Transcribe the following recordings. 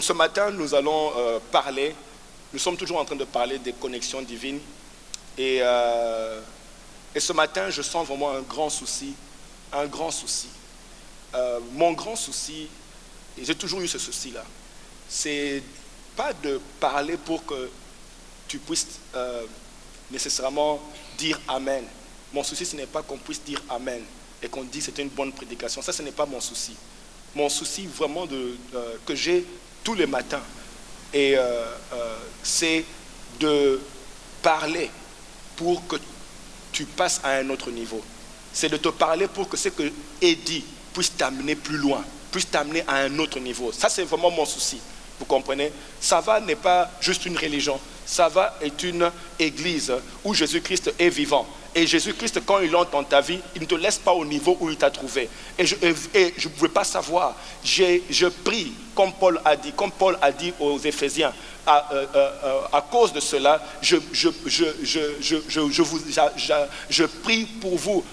Donc ce matin, nous allons parler, nous sommes toujours en train de parler des connexions divines. Et ce matin, je sens vraiment un grand souci. Mon grand souci, et j'ai toujours eu ce souci-là, c'est pas de parler pour que tu puisses nécessairement dire Amen. Mon souci, ce n'est pas qu'on puisse dire Amen et qu'on dise c'est une bonne prédication. Ça, ce n'est pas mon souci. Mon souci vraiment que j'ai tous les matins, et c'est de parler pour que tu passes à un autre niveau. C'est de te parler pour que ce que est dit puisse t'amener plus loin, puisse t'amener à un autre niveau. Ça, c'est vraiment mon souci. Vous comprenez? Sava n'est pas juste une religion. Sava est une église où Jésus-Christ est vivant. Et Jésus-Christ, quand il entre dans ta vie, il ne te laisse pas au niveau où il t'a trouvé. Et je ne veux pas savoir. Je prie, comme Paul a dit aux Éphésiens, à cause de cela, je prie pour vous,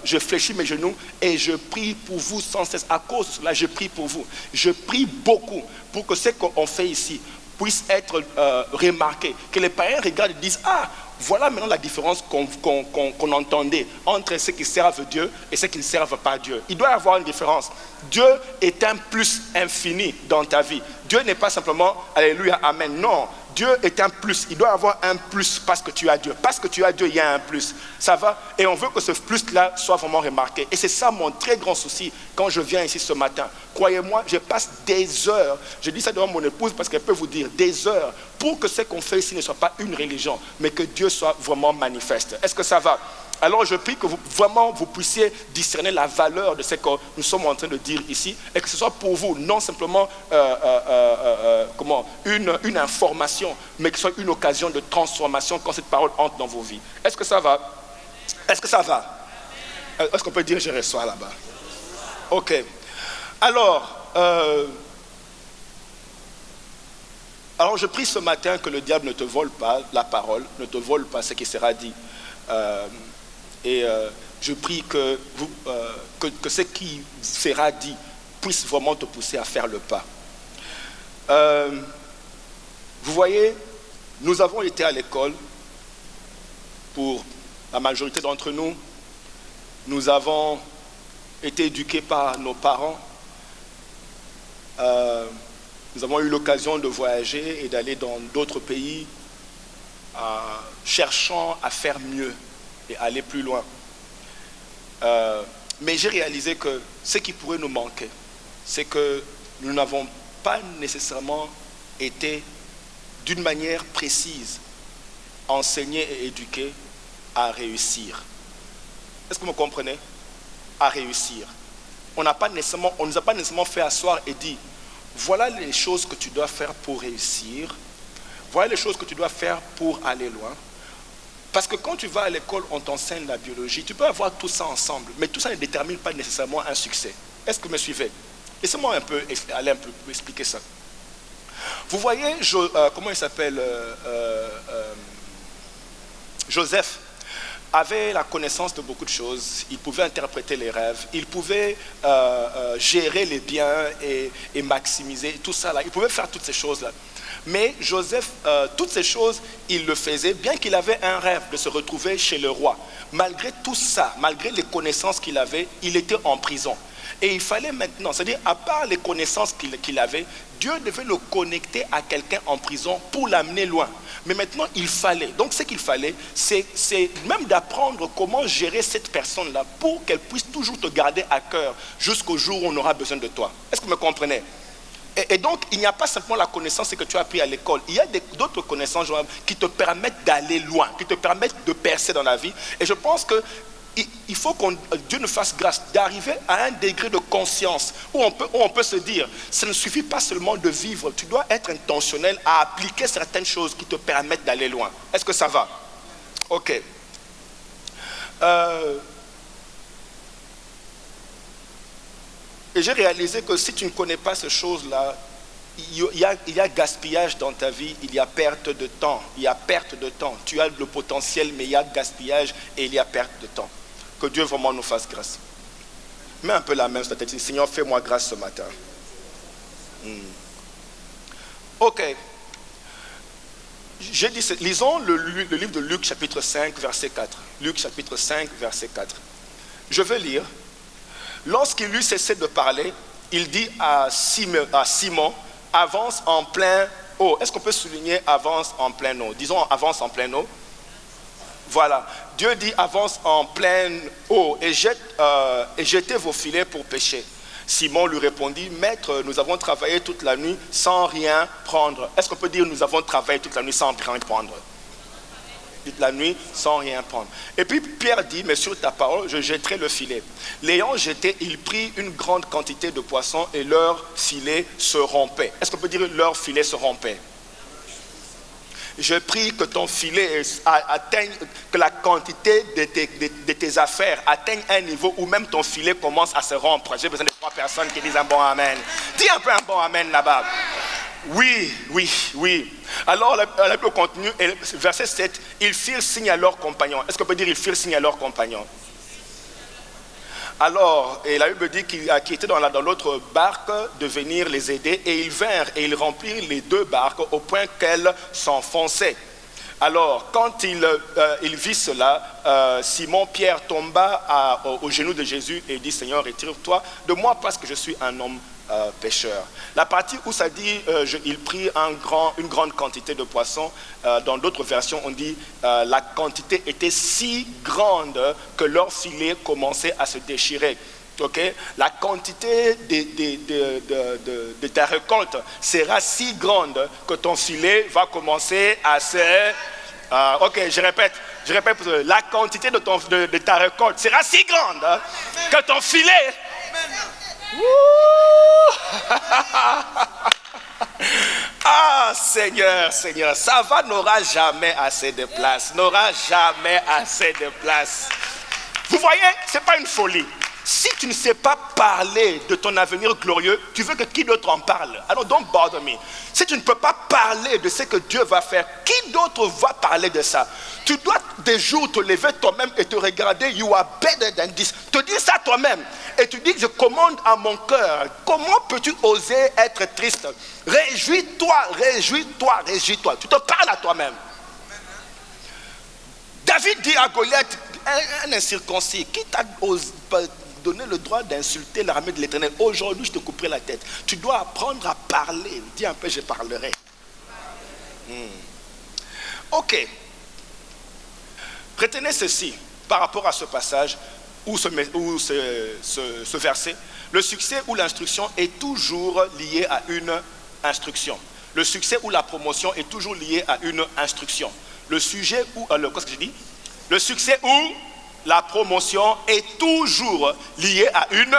je fléchis mes genoux et je prie pour vous sans cesse. À cause de cela, je prie pour vous. Je prie beaucoup pour que ce qu'on fait ici puisse être remarqué. Que les païens regardent et disent, ah, voilà maintenant la différence qu'on entendait entre ceux qui servent Dieu et ceux qui ne servent pas Dieu. Il doit y avoir une différence. Dieu est un plus infini dans ta vie. Dieu n'est pas simplement Alléluia, Amen. Non, Dieu est un plus. Il doit y avoir un plus parce que tu as Dieu. Parce que tu as Dieu, il y a un plus. Ça va? Et on veut que ce plus-là soit vraiment remarqué. Et c'est ça mon très grand souci quand je viens ici ce matin. Croyez-moi, je passe des heures. Je dis ça devant mon épouse parce qu'elle peut vous dire des heures pour que ce qu'on fait ici ne soit pas une religion, mais que Dieu soit vraiment manifeste. Est-ce que ça va? Alors je prie que vous puissiez discerner la valeur de ce que nous sommes en train de dire ici et que ce soit pour vous non simplement une information, mais que ce soit une occasion de transformation quand cette parole entre dans vos vies. Est-ce que ça va? Est-ce que ça va? Est-ce qu'on peut dire je reçois là-bas? Ok. Alors je prie ce matin que le diable ne te vole pas la parole, ne te vole pas ce qui sera dit. Je prie que ce qui sera dit puisse vraiment te pousser à faire le pas. Vous voyez, nous avons été à l'école, pour la majorité d'entre nous. Nous avons été éduqués par nos parents. Nous avons eu l'occasion de voyager et d'aller dans d'autres pays, cherchant à faire mieux et aller plus loin. Mais j'ai réalisé que ce qui pourrait nous manquer, c'est que nous n'avons pas nécessairement été d'une manière précise enseignés et éduqués à réussir. Est-ce que vous me comprenez? À réussir. On ne nous a pas nécessairement fait asseoir et dit, voilà les choses que tu dois faire pour réussir, voilà les choses que tu dois faire pour aller loin. Parce que quand tu vas à l'école, on t'enseigne la biologie, tu peux avoir tout ça ensemble, mais tout ça ne détermine pas nécessairement un succès. Est-ce que vous me suivez? Laissez-moi aller un peu expliquer ça. Vous voyez, comment il s'appelle, Joseph avait la connaissance de beaucoup de choses. Il pouvait interpréter les rêves, il pouvait gérer les biens et maximiser tout ça là. Il pouvait faire toutes ces choses là. Mais Joseph, toutes ces choses, il le faisait, bien qu'il avait un rêve de se retrouver chez le roi. Malgré tout ça, malgré les connaissances qu'il avait, il était en prison. Et il fallait maintenant, c'est-à-dire à part les connaissances qu'il avait, Dieu devait le connecter à quelqu'un en prison pour l'amener loin. Mais maintenant, il fallait. Donc ce qu'il fallait, c'est même d'apprendre comment gérer cette personne-là pour qu'elle puisse toujours te garder à cœur jusqu'au jour où on aura besoin de toi. Est-ce que vous me comprenez? Et donc, il n'y a pas simplement la connaissance que tu as appris à l'école. Il y a d'autres connaissances qui te permettent d'aller loin, qui te permettent de percer dans la vie. Et je pense que il faut que Dieu nous fasse grâce d'arriver à un degré de conscience où on peut se dire, ça ne suffit pas seulement de vivre, tu dois être intentionnel à appliquer certaines choses qui te permettent d'aller loin. Est-ce que ça va? Ok. Et j'ai réalisé que si tu ne connais pas ces choses-là, il y a gaspillage dans ta vie, il y a perte de temps. Il y a perte de temps. Tu as le potentiel, mais il y a gaspillage et il y a perte de temps. Que Dieu vraiment nous fasse grâce. Mets un peu la main sur ta tête. Seigneur, fais-moi grâce ce matin. Ok. Lisons le livre de Luc chapitre 5 verset 4. Luc chapitre 5 verset 4. Je vais lire. Lorsqu'il eut cessé de parler, il dit à Simon, avance en plein eau. Est-ce qu'on peut souligner avance en plein eau? Disons avance en plein eau. Voilà. Dieu dit avance en pleine eau et jetez vos filets pour pêcher. Simon lui répondit, Maître, nous avons travaillé toute la nuit sans rien prendre. Est-ce qu'on peut dire nous avons travaillé toute la nuit sans rien prendre? Toute la nuit sans rien prendre. Et puis Pierre dit, mais sur ta parole, je jetterai le filet. L'ayant jeté, il prit une grande quantité de poissons et leur filet se rompait. Est-ce qu'on peut dire leur filet se rompait? Je prie que ton filet atteigne, que la quantité de tes affaires atteigne un niveau où même ton filet commence à se rompre. J'ai besoin de 3 personnes qui disent un bon amen. Dis un peu un bon amen là-bas. Oui, oui, oui. Alors la Bible continue, verset 7, ils firent signe à leurs compagnons. Est-ce qu'on peut dire ils firent signe à leurs compagnons? Alors, et la Bible dit qu'ils étaient dans l'autre barque de venir les aider et ils vinrent et ils remplirent les 2 barques au point qu'elles s'enfonçaient. Alors, quand il vit cela, Simon-Pierre tomba aux genoux de Jésus et dit, Seigneur, retire-toi de moi parce que je suis un homme pêcheur. La partie où ça dit il prit une grande quantité de poissons, dans d'autres versions on dit la quantité était si grande que leur filet commençait à se déchirer. Okay? La quantité de ta récolte sera si grande que ton filet va commencer à se... ok, je répète, la quantité de ta récolte sera si grande que ton filet... Ah Seigneur, ça n'aura jamais assez de place. Vous voyez, ce n'est pas une folie. Si tu ne sais pas parler de ton avenir glorieux, tu veux que qui d'autre en parle? Alors don't bother me. Si tu ne peux pas parler de ce que Dieu va faire, qui d'autre va parler de ça? Tu dois des jours te lever toi-même et te regarder, you are better than this. Te dire ça toi-même. Et tu dis, je commande à mon cœur. Comment peux-tu oser être triste? Réjouis-toi. Tu te parles à toi-même. David dit à Goliath, un incirconcis, qui t'a donné le droit d'insulter l'armée de l'Éternel? Aujourd'hui, je te couperai la tête. Tu dois apprendre à parler. Dis un peu, je parlerai. Ok. Retenez ceci par rapport à ce passage ou ce verset. Le succès ou l'instruction est toujours lié à une instruction. Le succès ou la promotion est toujours lié à une instruction. Le sujet ou... qu'est-ce que j'ai dit? Le succès ou la promotion est toujours lié à une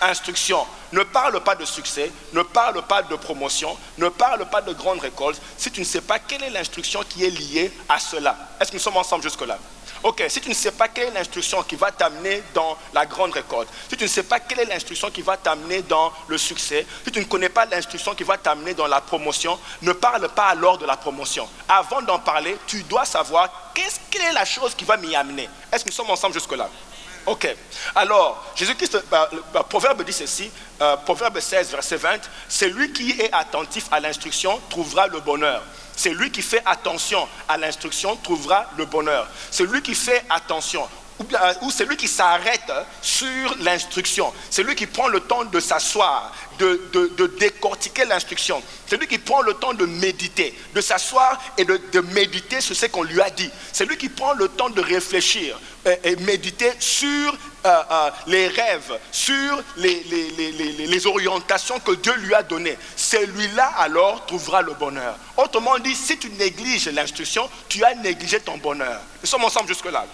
instruction. Ne parle pas de succès, ne parle pas de promotion, ne parle pas de grande récolte si tu ne sais pas quelle est l'instruction qui est liée à cela. Est-ce que nous sommes ensemble jusque-là? Ok, si tu ne sais pas quelle est l'instruction qui va t'amener dans la grande récolte, si tu ne sais pas quelle est l'instruction qui va t'amener dans le succès, si tu ne connais pas l'instruction qui va t'amener dans la promotion, ne parle pas alors de la promotion. Avant d'en parler, tu dois savoir quelle est la chose qui va m'y amener. Est-ce que nous sommes ensemble jusque-là? Ok, alors Jésus-Christ, Proverbe dit ceci, Proverbe 16, verset 20, celui qui est attentif à l'instruction trouvera le bonheur. Celui qui fait attention à l'instruction trouvera le bonheur. Celui qui fait attention, ou celui qui s'arrête sur l'instruction, celui qui prend le temps de s'asseoir, de décortiquer l'instruction, celui qui prend le temps de méditer, de s'asseoir et de méditer sur ce qu'on lui a dit, celui qui prend le temps de réfléchir et méditer sur les rêves, sur les orientations que Dieu lui a données, celui-là alors trouvera le bonheur. Autrement dit, si tu négliges l'instruction, tu as négligé ton bonheur. Nous sommes ensemble jusque-là.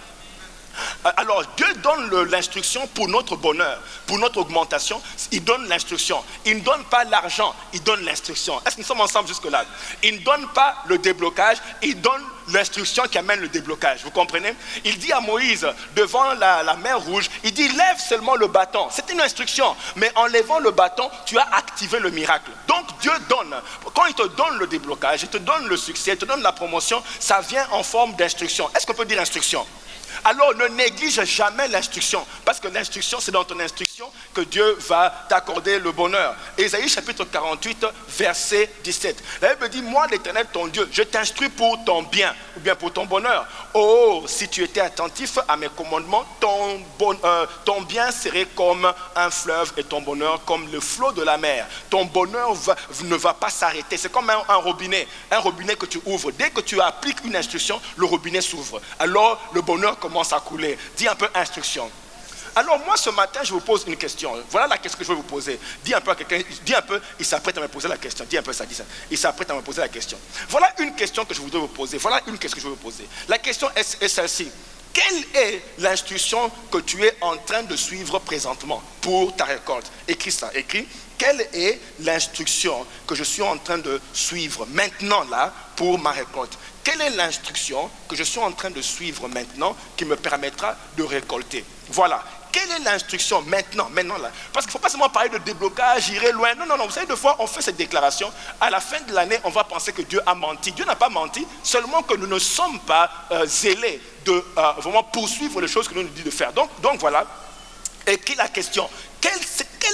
Alors Dieu donne l'instruction pour notre bonheur, pour notre augmentation. Il donne l'instruction. Il ne donne pas l'argent, il donne l'instruction. Est-ce que nous sommes ensemble jusque là? Il ne donne pas le déblocage, il donne l'instruction qui amène le déblocage. Vous comprenez? Il dit à Moïse devant la mer rouge, il dit lève seulement le bâton. C'est une instruction, mais en levant le bâton tu as activé le miracle. Donc Dieu donne. Quand il te donne le déblocage, il te donne le succès, il te donne la promotion, ça vient en forme d'instruction. Est-ce qu'on peut dire instruction? Alors ne néglige jamais l'instruction, parce que l'instruction, c'est dans ton instruction que Dieu va t'accorder le bonheur. Ésaïe chapitre 48, verset 17. La Bible dit, moi l'Éternel ton Dieu, je t'instruis pour ton bien, ou bien pour ton bonheur. Oh, si tu étais attentif à mes commandements, ton bien serait comme un fleuve et ton bonheur comme le flot de la mer. Ton bonheur ne va pas s'arrêter. C'est comme un robinet que tu ouvres. Dès que tu appliques une instruction, le robinet s'ouvre. Alors le bonheur commence à couler. Dis un peu instruction. Alors moi ce matin je vous pose une question. Voilà la question que je vais vous poser. Dis un peu à quelqu'un, dis un peu, il s'apprête à me poser la question. Dis un peu ça, dis ça. Il s'apprête à me poser la question. Voilà une question que je voudrais vous poser. Voilà une question que je vais vous poser. La question est celle-ci. Quelle est l'instruction que tu es en train de suivre présentement pour ta récolte? Écris ça, écris. Quelle est l'instruction que je suis en train de suivre maintenant là pour ma récolte? Quelle est l'instruction que je suis en train de suivre maintenant qui me permettra de récolter? Voilà. Quelle est l'instruction maintenant là? Parce qu'il ne faut pas seulement parler de déblocage, j'irai loin. Non. Vous savez, des fois, on fait cette déclaration. À la fin de l'année, on va penser que Dieu a menti. Dieu n'a pas menti, seulement que nous ne sommes pas zélés de vraiment poursuivre les choses que nous nous dit de faire. Donc voilà. Et quelle est la question? Quelle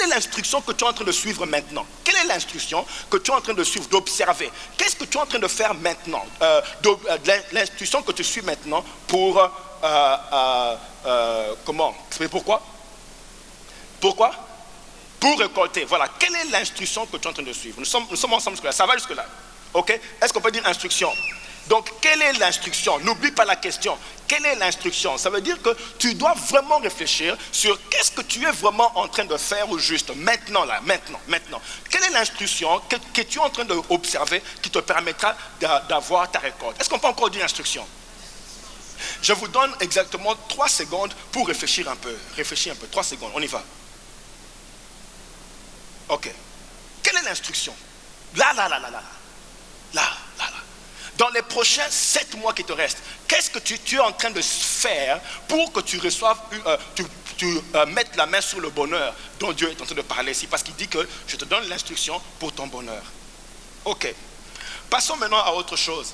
est l'instruction que tu es en train de suivre maintenant? Quelle est l'instruction que tu es en train de suivre, d'observer? Qu'est-ce que tu es en train de faire maintenant? L'instruction que tu suis maintenant pour... comment? Pourquoi? Pour récolter. Voilà. Quelle est l'instruction que tu es en train de suivre? Nous sommes ensemble jusque-là. Ça va jusque-là? Ok? Est-ce qu'on peut dire instruction? Donc, quelle est l'instruction? N'oublie pas la question. Quelle est l'instruction? Ça veut dire que tu dois vraiment réfléchir sur qu'est-ce que tu es vraiment en train de faire au juste. Maintenant. Quelle est l'instruction que tu es en train d'observer qui te permettra d'avoir ta récolte? Est-ce qu'on peut encore dire instruction? Je vous donne exactement 3 secondes pour réfléchir un peu. 3 secondes, on y va. Ok. Quelle est l'instruction? Là. Dans les prochains 7 mois qui te restent, qu'est-ce que tu es en train de faire pour que tu reçoives, tu mettes la main sur le bonheur dont Dieu est en train de parler ici? Parce qu'il dit que je te donne l'instruction pour ton bonheur. Ok. Passons maintenant à autre chose.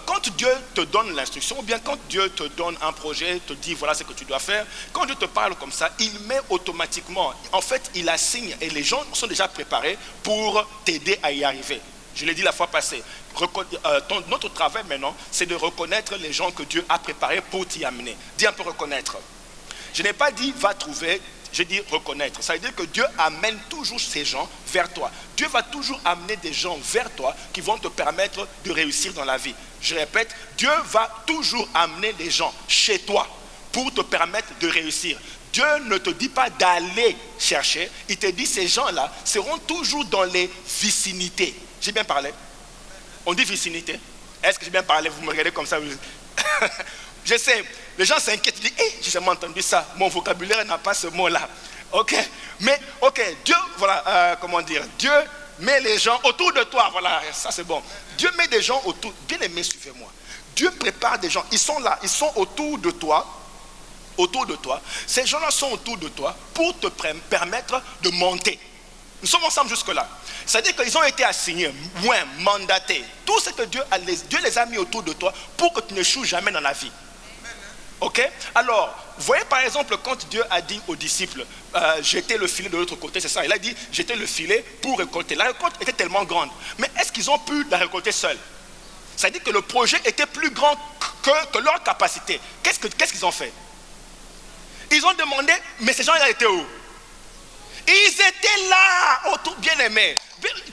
Quand Dieu te donne l'instruction, ou bien quand Dieu te donne un projet, te dit voilà ce que tu dois faire, quand Dieu te parle comme ça, il met automatiquement, en fait il assigne et les gens sont déjà préparés pour t'aider à y arriver. Je l'ai dit la fois passée, notre travail maintenant, c'est de reconnaître les gens que Dieu a préparés pour t'y amener. Dis un peu reconnaître. Je n'ai pas dit va trouver, j'ai dit reconnaître. Ça veut dire que Dieu amène toujours ces gens vers toi. Dieu va toujours amener des gens vers toi qui vont te permettre de réussir dans la vie. Je répète, Dieu va toujours amener des gens chez toi pour te permettre de réussir. Dieu ne te dit pas d'aller chercher, il te dit ces gens-là seront toujours dans les vicinités. J'ai bien parlé? On dit vicinité? Est-ce que j'ai bien parlé? Vous me regardez comme ça? Je sais, les gens s'inquiètent, ils disent, j'ai jamais entendu ça, mon vocabulaire n'a pas ce mot-là. Ok, mais ok, Dieu, voilà, Dieu met les gens autour de toi, voilà, ça c'est bon. Dieu met des gens autour, bien aimés, suivez-moi. Dieu prépare des gens, ils sont là, ils sont autour de toi. Ces gens-là sont autour de toi pour te permettre de monter. Nous sommes ensemble jusque-là. C'est-à-dire qu'ils ont été assignés, mandatés. Tout ce que Dieu les a mis autour de toi pour que tu n'échoues jamais dans la vie. Ok? Alors, vous voyez par exemple quand Dieu a dit aux disciples, jetez le filet de l'autre côté, c'est ça. Il a dit, jetez le filet pour récolter. La récolte était tellement grande. Mais est-ce qu'ils ont pu la récolter seuls? C'est-à-dire que le projet était plus grand que leur capacité. Qu'est-ce qu'ils ont fait? Ils ont demandé, mais ces gens-là étaient où? Ils étaient là, autour, bien aimés.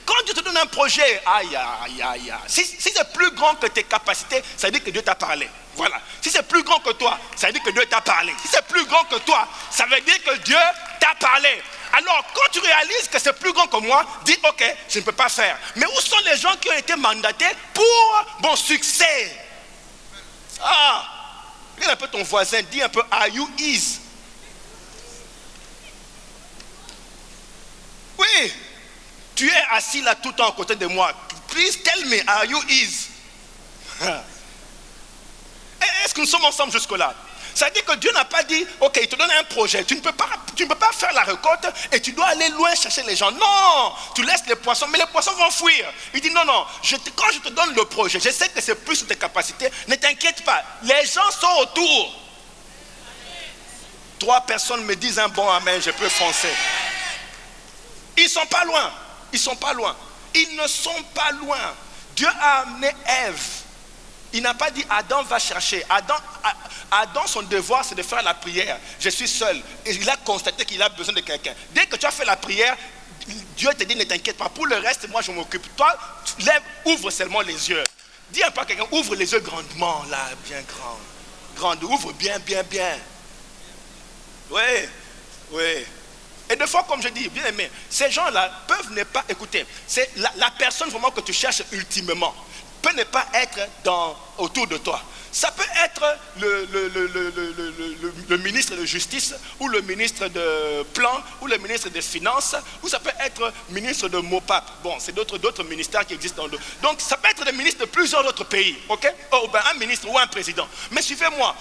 Quand Dieu te donne un projet, aïe. Si c'est plus grand que tes capacités, ça veut dire que Dieu t'a parlé. Voilà. Si c'est plus grand que toi, ça veut dire que Dieu t'a parlé. Si c'est plus grand que toi, ça veut dire que Dieu t'a parlé. Alors, quand tu réalises que c'est plus grand que moi, dis, ok, je ne peux pas faire. Mais où sont les gens qui ont été mandatés pour mon succès? Regarde un peu ton voisin, dis un peu, are you easy? Oui, tu es assis là tout le temps à côté de moi. Please tell me, are you easy? Est-ce que nous sommes ensemble jusque-là? Ça veut dire que Dieu n'a pas dit, ok, il te donne un projet, tu ne peux pas faire la récolte et tu dois aller loin chercher les gens. Non, tu laisses les poissons, mais les poissons vont fuir. Il dit non, quand je te donne le projet, je sais que c'est plus sur tes capacités, ne t'inquiète pas, les gens sont autour. 3 personnes me disent un bon amen, je peux foncer. Ils ne sont pas loin. Ils ne sont pas loin. Ils ne sont pas loin. Dieu a amené Ève. Il n'a pas dit Adam va chercher. Adam, son devoir, c'est de faire la prière. Je suis seul. Et il a constaté qu'il a besoin de quelqu'un. Dès que tu as fait la prière, Dieu te dit ne t'inquiète pas. Pour le reste, moi je m'occupe. Toi, lève, ouvre seulement les yeux. Dis un peu à quelqu'un, ouvre les yeux grandement, là, bien grand. Grande, ouvre bien, bien, bien. Oui, oui. Et des fois, comme je dis, bien aimé, ces gens-là peuvent ne pas écouter. C'est la personne vraiment que tu cherches ultimement peut ne pas être autour de toi. Ça peut être le ministre de justice, ou le ministre de plan, ou le ministre des finances, ou ça peut être ministre de MOPAP. Bon, c'est d'autres ministères qui existent dans le... Donc, ça peut être des ministres de plusieurs autres pays, ok? Ou bien un ministre ou un président. Mais suivez-moi,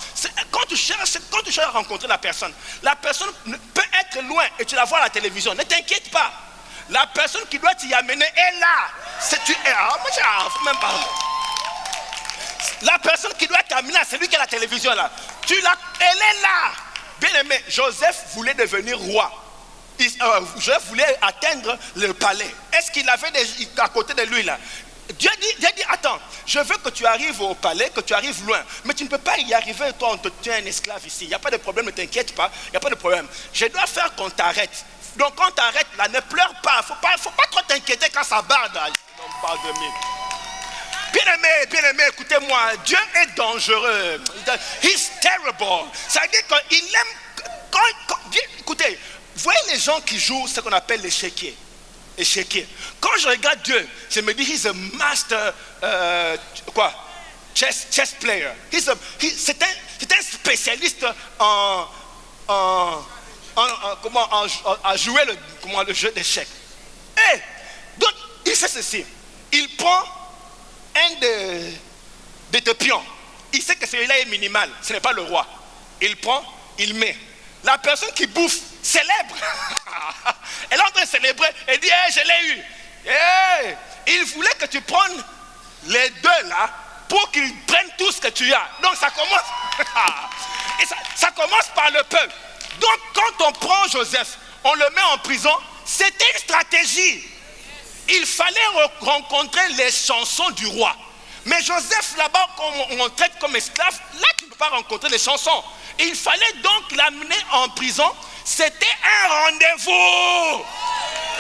quand tu cherches à rencontrer la personne peut être loin et tu la vois à la télévision. Ne t'inquiète pas. La personne qui doit t'y amener est là. Même pas. La personne qui doit t'amener, c'est lui qui a la télévision là. Elle est là. Bien aimé, Joseph voulait devenir roi. Joseph voulait atteindre le palais. Est-ce qu'il avait à côté de lui là? Dieu dit, attends, je veux que tu arrives au palais, que tu arrives loin. Mais tu ne peux pas y arriver, toi on te tient un esclave ici. Il n'y a pas de problème, ne t'inquiète pas, il n'y a pas de problème. Je dois faire qu'on t'arrête. Donc quand t'arrêtes là, ne pleure pas. Faut pas trop t'inquiéter quand ça barde. Bien aimé, écoutez-moi, Dieu est dangereux. He's terrible. Ça veut dire qu'il aime. Écoutez, voyez les gens qui jouent ce qu'on appelle l'échiquier. Quand je regarde Dieu, je me dis, he's a master, chess player. C'est un spécialiste à jouer le jeu d'échecs. Et donc, il fait ceci. Il prend un de tes pions. Il sait que celui-là est minimal. Ce n'est pas le roi. Il prend, il met. La personne qui bouffe célèbre. Elle est en train de célébrer. Elle dit, hey, je l'ai eu. Hey, il voulait que tu prennes les deux là pour qu'ils prennent tout ce que tu as. Donc ça commence. Et ça commence par le peuple. Donc quand on prend Joseph, on le met en prison, c'était une stratégie. Il fallait rencontrer les chansons du roi. Mais Joseph, là-bas, on traite comme esclave, là tu ne peux pas rencontrer les chansons. Et il fallait donc l'amener en prison. C'était un rendez-vous.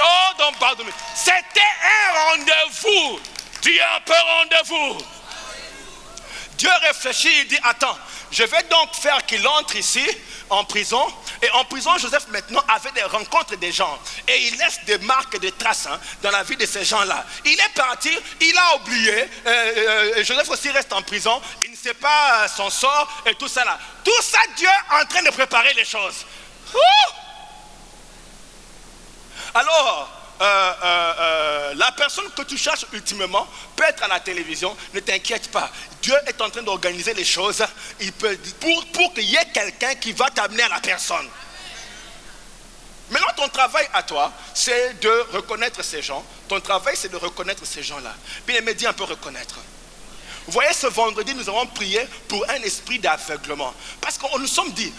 Oh, donc pardonnez. C'était un rendez-vous. Tu es un peu rendez-vous. Dieu réfléchit, il dit, attends, je vais donc faire qu'il entre ici, en prison. Et en prison, Joseph maintenant avait des rencontres des gens. Et il laisse des marques, des traces dans la vie de ces gens-là. Il est parti, il a oublié. Joseph aussi reste en prison. Il ne sait pas son sort et tout ça là. Tout ça, Dieu est en train de préparer les choses. Alors, la personne que tu cherches ultimement peut être à la télévision. Ne t'inquiète pas. Dieu est en train d'organiser les choses pour qu'il y ait quelqu'un qui va t'amener à la personne. Maintenant, ton travail à toi, c'est de reconnaître ces gens. Ton travail, c'est de reconnaître ces gens-là. Bien aimé, dis un peu reconnaître. Vous voyez, ce vendredi, nous avons prié pour un esprit d'aveuglement. Parce qu'on nous sommes dit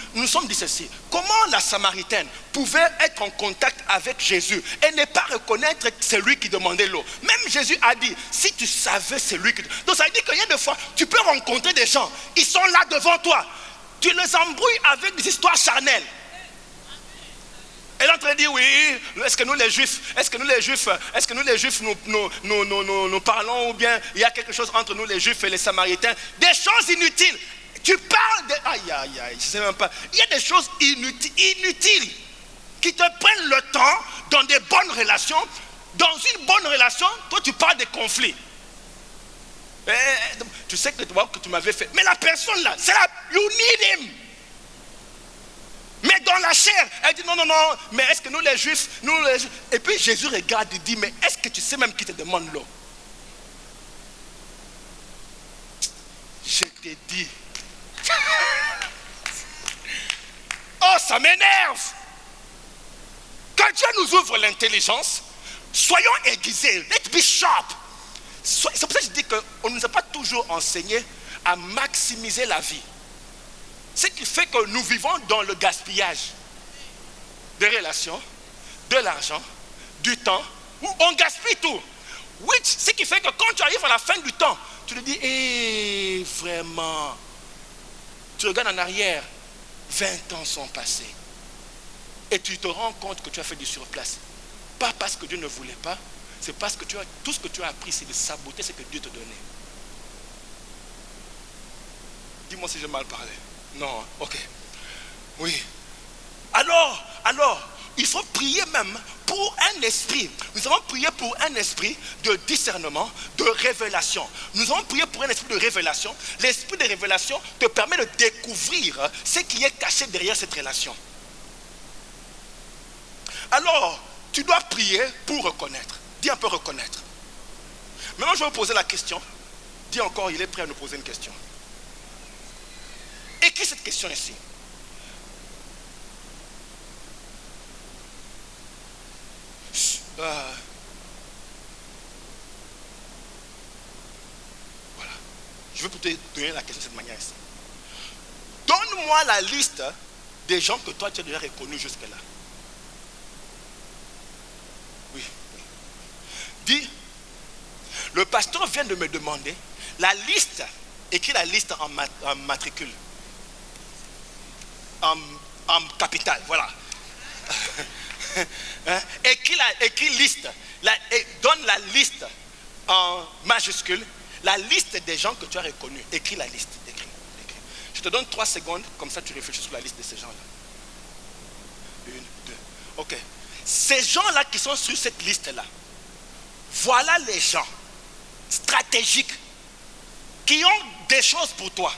ceci. Comment la Samaritaine pouvait être en contact avec Jésus et ne pas reconnaître celui qui demandait l'eau? Même Jésus a dit, si tu savais celui qui... Donc ça veut dire qu'il y a des fois, tu peux rencontrer des gens, ils sont là devant toi. Tu les embrouilles avec des histoires charnelles. Elle est en train de dire, oui, est-ce que nous les Juifs, nous parlons, ou bien il y a quelque chose entre nous les Juifs et les Samaritains, des choses inutiles. Tu parles de... Aïe, je ne sais même pas. Il y a des choses inutiles qui te prennent le temps dans des bonnes relations. Dans une bonne relation, toi tu parles des conflits. Tu sais que tu m'avais fait. Mais la personne là, c'est là, you need him. Mais dans la chair, elle dit non, mais est-ce que nous les Juifs, Et puis Jésus regarde et dit, mais est-ce que tu sais même qui te demande l'eau? Je t'ai dit. Oh, ça m'énerve. Quand Dieu nous ouvre l'intelligence, soyons aiguisés, let's be sharp. C'est pour ça que je dis qu'on ne nous a pas toujours enseigné à maximiser la vie. Ce qui fait que nous vivons dans le gaspillage des relations, de l'argent, du temps, où on gaspille tout. Oui, ce qui fait que quand tu arrives à la fin du temps, tu te dis, vraiment, tu regardes en arrière, 20 ans sont passés. Et tu te rends compte que tu as fait du surplace. Pas parce que Dieu ne voulait pas, c'est parce que tout ce que tu as appris, c'est de saboter ce que Dieu te donnait. Dis-moi si j'ai mal parlé. Non, ok. Oui. Alors, il faut prier même pour un esprit. Nous avons prié pour un esprit de discernement, de révélation. Nous avons prié pour un esprit de révélation. L'esprit de révélation te permet de découvrir ce qui est caché derrière cette relation. Alors, tu dois prier pour reconnaître. Dis un peu reconnaître. Maintenant, je vais vous poser la question. Dis encore, il est prêt à nous poser une question. Et qui est cette question ici? Voilà. Je vais te donner la question de cette manière ici. Donne-moi la liste des gens que toi tu as déjà reconnus jusque-là. Oui. Dis, le pasteur vient de me demander la liste, écris la liste en matricule. En capital, voilà. Écris liste. Donne la liste en majuscule. La liste des gens que tu as reconnus. Écris la liste. Écris. Je te donne 3 secondes, comme ça tu réfléchis sur la liste de ces gens-là. 1, 2. Ok. Ces gens-là qui sont sur cette liste-là, voilà les gens stratégiques qui ont des choses pour toi.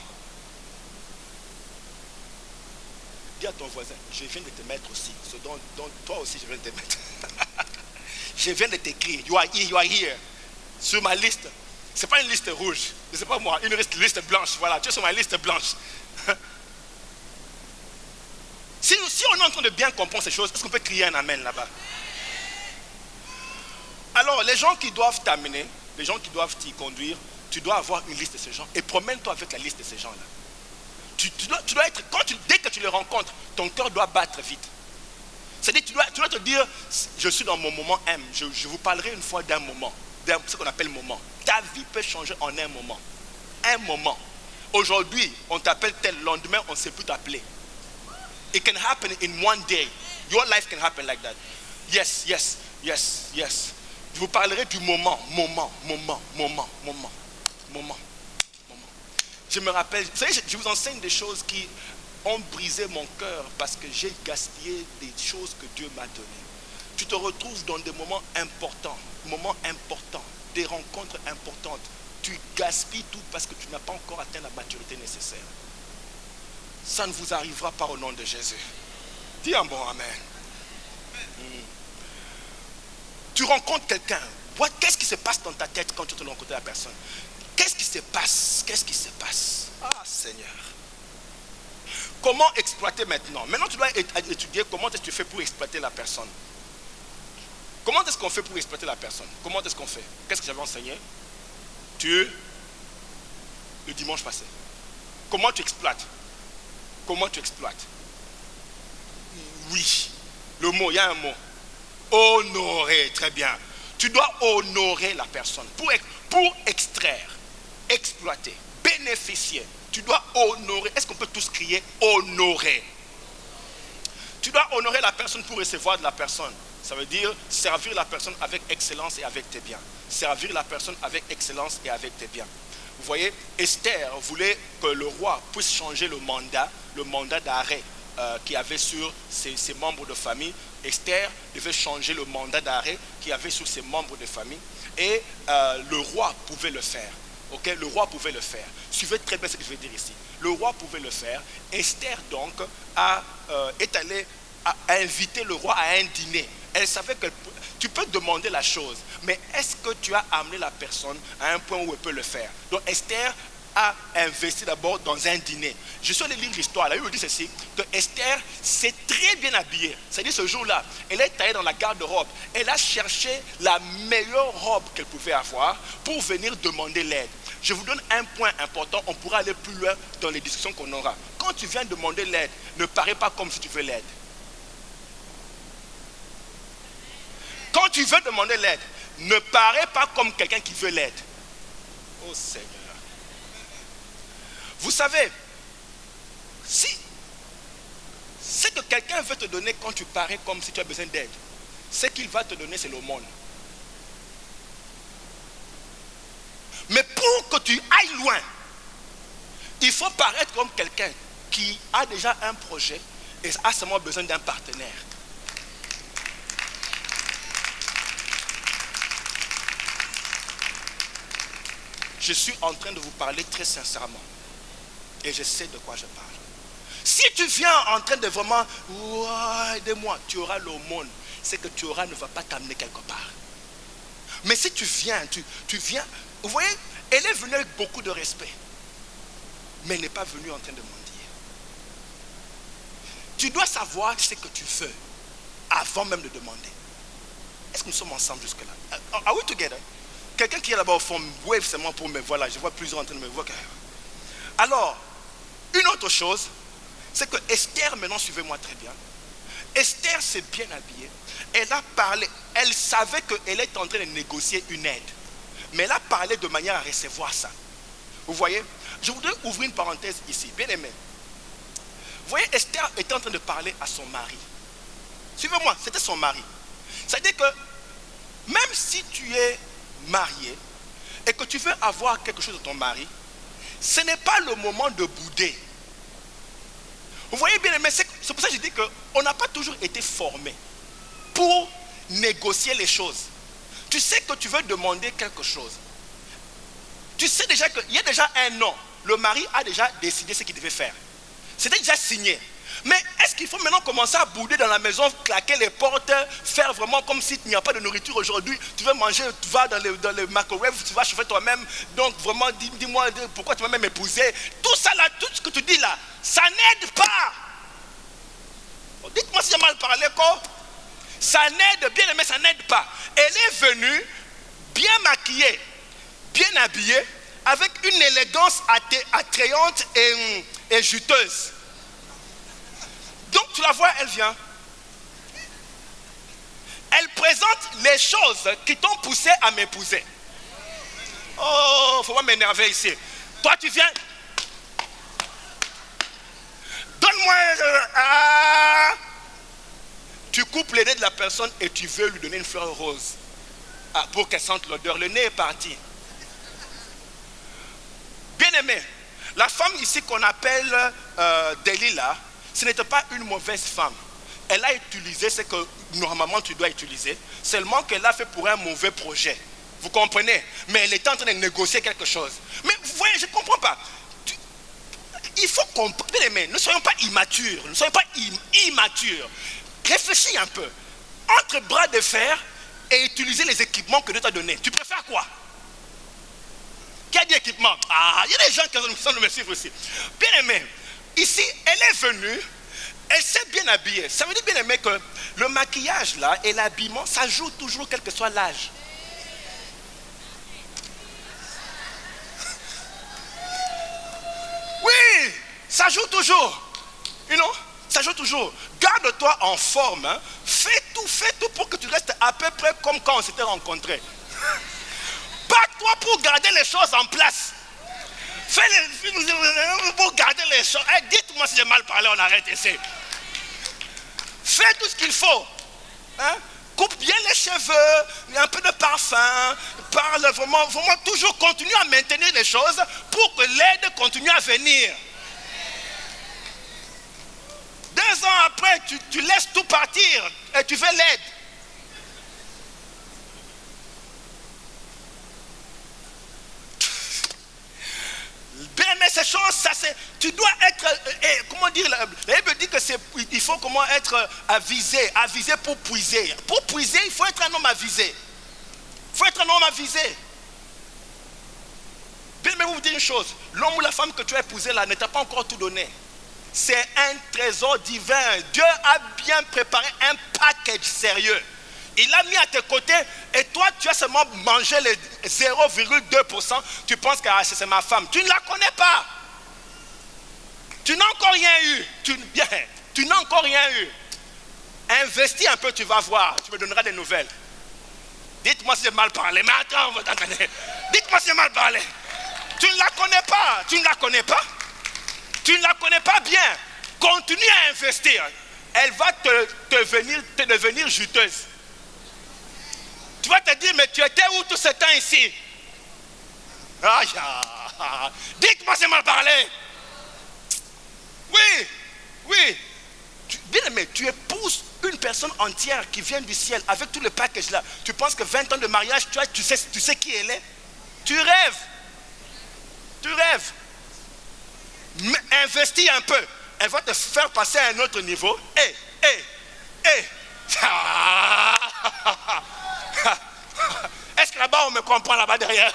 Dis à ton voisin, je viens de te mettre aussi. Donc toi aussi, je viens de te mettre. Je viens de t'écrire. You are here. Sur ma liste. Ce n'est pas une liste rouge. Ce n'est pas moi. Une liste blanche. Voilà, tu es sur ma liste blanche. Si on est en train de bien comprendre ces choses, est-ce qu'on peut crier un amen là-bas? Alors, les gens qui doivent t'amener, les gens qui doivent t'y conduire, tu dois avoir une liste de ces gens et promène-toi avec la liste de ces gens-là. Tu dois être, dès que tu les rencontres, ton cœur doit battre vite. C'est-à-dire, tu dois te dire, je suis dans mon moment M. Je vous parlerai une fois d'un moment, ce qu'on appelle moment. Ta vie peut changer en un moment. Un moment. Aujourd'hui, on t'appelle tel, lendemain, on ne sait plus t'appeler. It can happen in one day. Your life can happen like that. Yes. Je vous parlerai du moment. Je me rappelle, vous savez, je vous enseigne des choses qui ont brisé mon cœur parce que j'ai gaspillé des choses que Dieu m'a données. Tu te retrouves dans des moments importants, des rencontres importantes. Tu gaspilles tout parce que tu n'as pas encore atteint la maturité nécessaire. Ça ne vous arrivera pas au nom de Jésus. Dis un bon amen. Tu rencontres quelqu'un. Qu'est-ce qui se passe dans ta tête quand tu te rencontres la personne? Qu'est-ce qui se passe? Ah Seigneur. Comment exploiter maintenant? Maintenant tu dois étudier comment est-ce que tu fais pour exploiter la personne. Comment est-ce qu'on fait pour exploiter la personne? Comment est-ce qu'on fait? Qu'est-ce que j'avais enseigné? Le dimanche passé. Comment tu exploites? Oui. Le mot, il y a un mot. Honorer, très bien. Tu dois honorer la personne. Pour extraire, exploiter, bénéficier, tu dois honorer. Est-ce qu'on peut tous crier honorer? Tu dois honorer la personne pour recevoir de la personne. Ça veut dire servir la personne avec excellence et avec tes biens. Servir la personne avec excellence et avec tes biens. Vous voyez, Esther voulait que le roi puisse changer le mandat d'arrêt qu'il y avait sur ses membres de famille. Esther devait changer le mandat d'arrêt qu'il y avait sur ses membres de famille. Et le roi pouvait le faire. Okay? Le roi pouvait le faire. Suivez très bien ce que je vais dire ici. Le roi pouvait le faire. Esther donc est allée inviter le roi à un dîner. Elle savait que tu peux demander la chose, mais est-ce que tu as amené la personne à un point où elle peut le faire? Donc Esther a investi d'abord dans un dîner. Je suis allé lire l'histoire. Là, il me dit ceci, que Esther s'est très bien habillée. C'est-à-dire ce jour-là, elle est allée dans la garde-robe. Elle a cherché la meilleure robe qu'elle pouvait avoir pour venir demander l'aide. je vous donne un point important, on pourra aller plus loin dans les discussions qu'on aura. Quand tu viens demander l'aide, ne parais pas comme si tu veux l'aide. Quand tu veux demander l'aide, ne parais pas comme quelqu'un qui veut l'aide. Oh Seigneur. Vous savez, si ce que quelqu'un veut te donner quand tu parais comme si tu as besoin d'aide, ce qu'il va te donner, c'est l'aumône. Mais pour que tu ailles loin, il faut paraître comme quelqu'un qui a déjà un projet et a seulement besoin d'un partenaire. Je suis en train de vous parler très sincèrement. Et je sais de quoi je parle. Si tu viens en train de vraiment, aidez-moi, tu auras l'aumône. Ce que tu auras ne va pas t'amener quelque part. Mais si tu viens, tu viens, vous voyez, elle est venue avec beaucoup de respect. Mais elle n'est pas venue en train de mentir. Tu dois savoir ce que tu veux avant même de demander. Est-ce que nous sommes ensemble jusque-là? Are we together? Quelqu'un qui est là-bas au fond, wave seulement pour me voir là. Je vois plusieurs en train de me voir. Alors, une autre chose, c'est que Esther, maintenant suivez-moi très bien. Esther s'est bien habillée. Elle a parlé, elle savait qu'elle est en train de négocier une aide. Mais elle a parlé de manière à recevoir ça. Vous voyez? Je voudrais ouvrir une parenthèse ici, bien aimé. Vous voyez, Esther était en train de parler à son mari. Suivez-moi, c'était son mari. C'est-à-dire que même si tu es marié et que tu veux avoir quelque chose de ton mari, ce n'est pas le moment de bouder. Vous voyez bien, mais c'est pour ça que je dis qu'on n'a pas toujours été formé pour négocier les choses. Tu sais que tu veux demander quelque chose. Tu sais déjà qu'il y a déjà un an. Le mari a déjà décidé ce qu'il devait faire. C'était déjà signé. Mais est-ce qu'il faut maintenant commencer à bouder dans la maison, claquer les portes, faire vraiment comme s'il n'y a pas de nourriture aujourd'hui? Tu veux manger, tu vas dans le microwave, tu vas chauffer toi-même. Donc vraiment, dis-moi pourquoi tu m'as même épousé. Tout ça là, tout ce que tu dis là, ça n'aide pas. Dites-moi si j'ai mal parlé, quoi. Ça n'aide, bien aimé, ça n'aide pas. Elle est venue bien maquillée, bien habillée, avec une élégance attrayante et juteuse. Donc tu la vois, elle vient. Elle présente les choses qui t'ont poussé à m'épouser. Oh, faut pas m'énerver ici. Toi tu viens. Donne-moi. Tu coupes les nez de la personne et tu veux lui donner une fleur rose. Pour qu'elle sente l'odeur. Le nez est parti. Bien aimé, la femme ici qu'on appelle Delilah, ce n'était pas une mauvaise femme. Elle a utilisé ce que normalement tu dois utiliser, seulement qu'elle a fait pour un mauvais projet. Vous comprenez? Mais elle était en train de négocier quelque chose. Mais vous voyez, je ne comprends pas. Il faut comprendre. Bien aimé, ne soyons pas immatures. Ne soyons pas immatures. Réfléchis un peu. Entre bras de fer et utiliser les équipements que Dieu t'a donnés. Tu préfères quoi? Qui a dit équipement? Il y a des gens qui sont de me suivre aussi. Bien aimé, ici, elle est venue, elle s'est bien habillée. Ça veut dire, bien aimé, que le maquillage là et l'habillement, ça joue toujours quel que soit l'âge. Oui, ça joue toujours. You know? Ça joue toujours. Garde-toi en forme. Hein. Fais tout pour que tu restes à peu près comme quand on s'était rencontrés. Bats-toi pour garder les choses en place. Fais pour garder les choses. Dites-moi si j'ai mal parlé, on arrête ici. Fais tout ce qu'il faut. Hein? Coupe bien les cheveux, un peu de parfum. Parle vraiment toujours continue à maintenir les choses pour que l'aide continue à venir. 2 ans après, tu laisses tout partir et tu fais l'aide. Bien aimé, ces choses, ça c'est. Tu dois être. Comment dire? La Bible dit que il faut comment être avisé pour puiser. Pour puiser, il faut être un homme avisé. Il faut être un homme avisé. Bien aimé, vous dire une chose. L'homme ou la femme que tu as épousé là ne t'a pas encore tout donné. C'est un trésor divin. Dieu a bien préparé un package sérieux. Il l'a mis à tes côtés et toi, tu as seulement mangé les 0,2%. Tu penses que c'est ma femme. Tu ne la connais pas. Tu n'as encore rien eu. Tu n'as encore rien eu. Investis un peu, tu vas voir. Tu me donneras des nouvelles. Dites-moi si j'ai mal parlé. Mais attends, vous entendez. Dites-moi si j'ai mal parlé. Tu ne la connais pas. Tu ne la connais pas. Tu ne la connais pas bien. Continue à investir. Elle va te devenir juteuse. Tu vas te dire, mais tu étais où tout ce temps ici? Aïe, dites-moi si j'ai mal parlé. Oui. Bien aimé, tu épouses une personne entière qui vient du ciel avec tout le package là. Tu penses que 20 ans de mariage, tu sais qui elle est? Tu rêves. Mais investis un peu. Elle va te faire passer à un autre niveau. Est-ce que là-bas on me comprend là-bas derrière?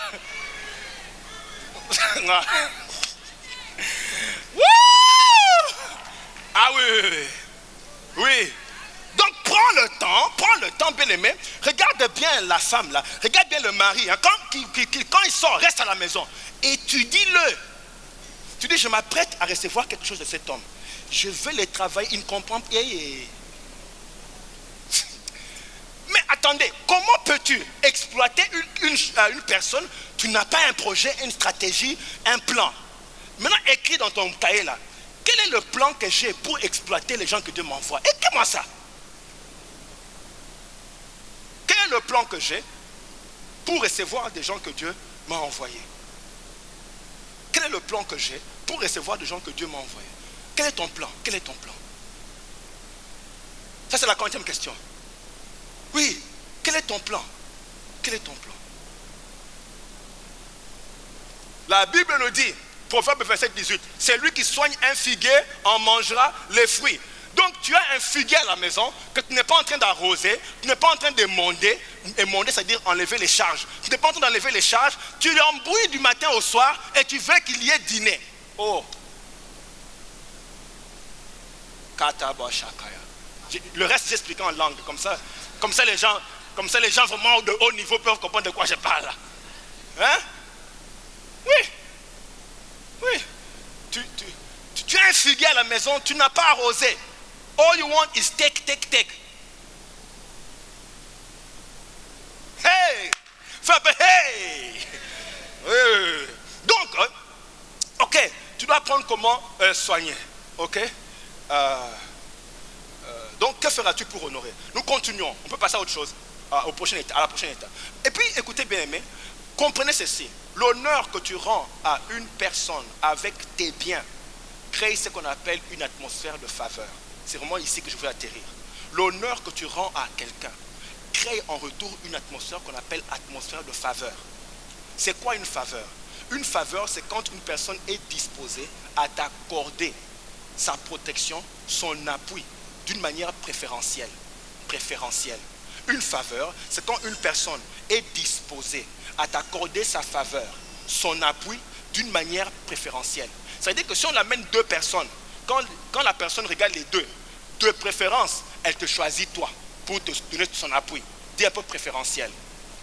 Ah oui. Donc prends le temps bien aimé. Regarde bien la femme là. Regarde bien le mari. Hein. Quand il sort, reste à la maison. Étudie-le. Tu dis, je m'apprête à recevoir quelque chose de cet homme. Je veux le travailler. Il ne comprend pas. Mais attendez, comment peux-tu exploiter une personne? Tu n'as pas un projet, une stratégie, un plan. Maintenant, écris dans ton cahier là. Quel est le plan que j'ai pour exploiter les gens que Dieu m'envoie? Écris-moi ça. Quel est le plan que j'ai pour recevoir des gens que Dieu m'a envoyés? Quel est le plan que j'ai pour recevoir des gens que Dieu m'a envoyés? Quel est ton plan? Ça, c'est la 40e question. Oui, quel est ton plan? La Bible nous dit, Proverbe 27-18, c'est lui qui soigne un figuier en mangera les fruits. Donc tu as un figuier à la maison que tu n'es pas en train d'arroser, tu n'es pas en train de monder, c'est-à-dire enlever les charges. Tu n'es pas en train d'enlever les charges, tu l'embrouilles du matin au soir et tu veux qu'il y ait dîner. Oh. Le reste j'explique en langue, comme ça les gens vraiment de haut niveau peuvent comprendre de quoi je parle. Hein? Oui. Tu as un figuier à la maison, tu n'as pas arrosé. All you want is take. Hey! Hey! Donc, ok, tu dois apprendre comment soigner. Ok? Donc, que feras-tu pour honorer? Nous continuons. On peut passer à autre chose, à la prochaine étape. Et puis, écoutez bien aimé, comprenez ceci. L'honneur que tu rends à une personne avec tes biens crée ce qu'on appelle une atmosphère de faveur. C'est vraiment ici que je veux atterrir. L'honneur que tu rends à quelqu'un crée en retour une atmosphère qu'on appelle atmosphère de faveur. C'est quoi une faveur? Une faveur, c'est quand une personne est disposée à t'accorder sa protection, son appui, d'une manière préférentielle. Une faveur, c'est quand une personne est disposée à t'accorder sa faveur, son appui, d'une manière préférentielle. C'est-à-dire que si on amène deux personnes, quand la personne regarde les deux, de préférence, elle te choisit toi pour te donner son appui. Dis un peu préférentiel.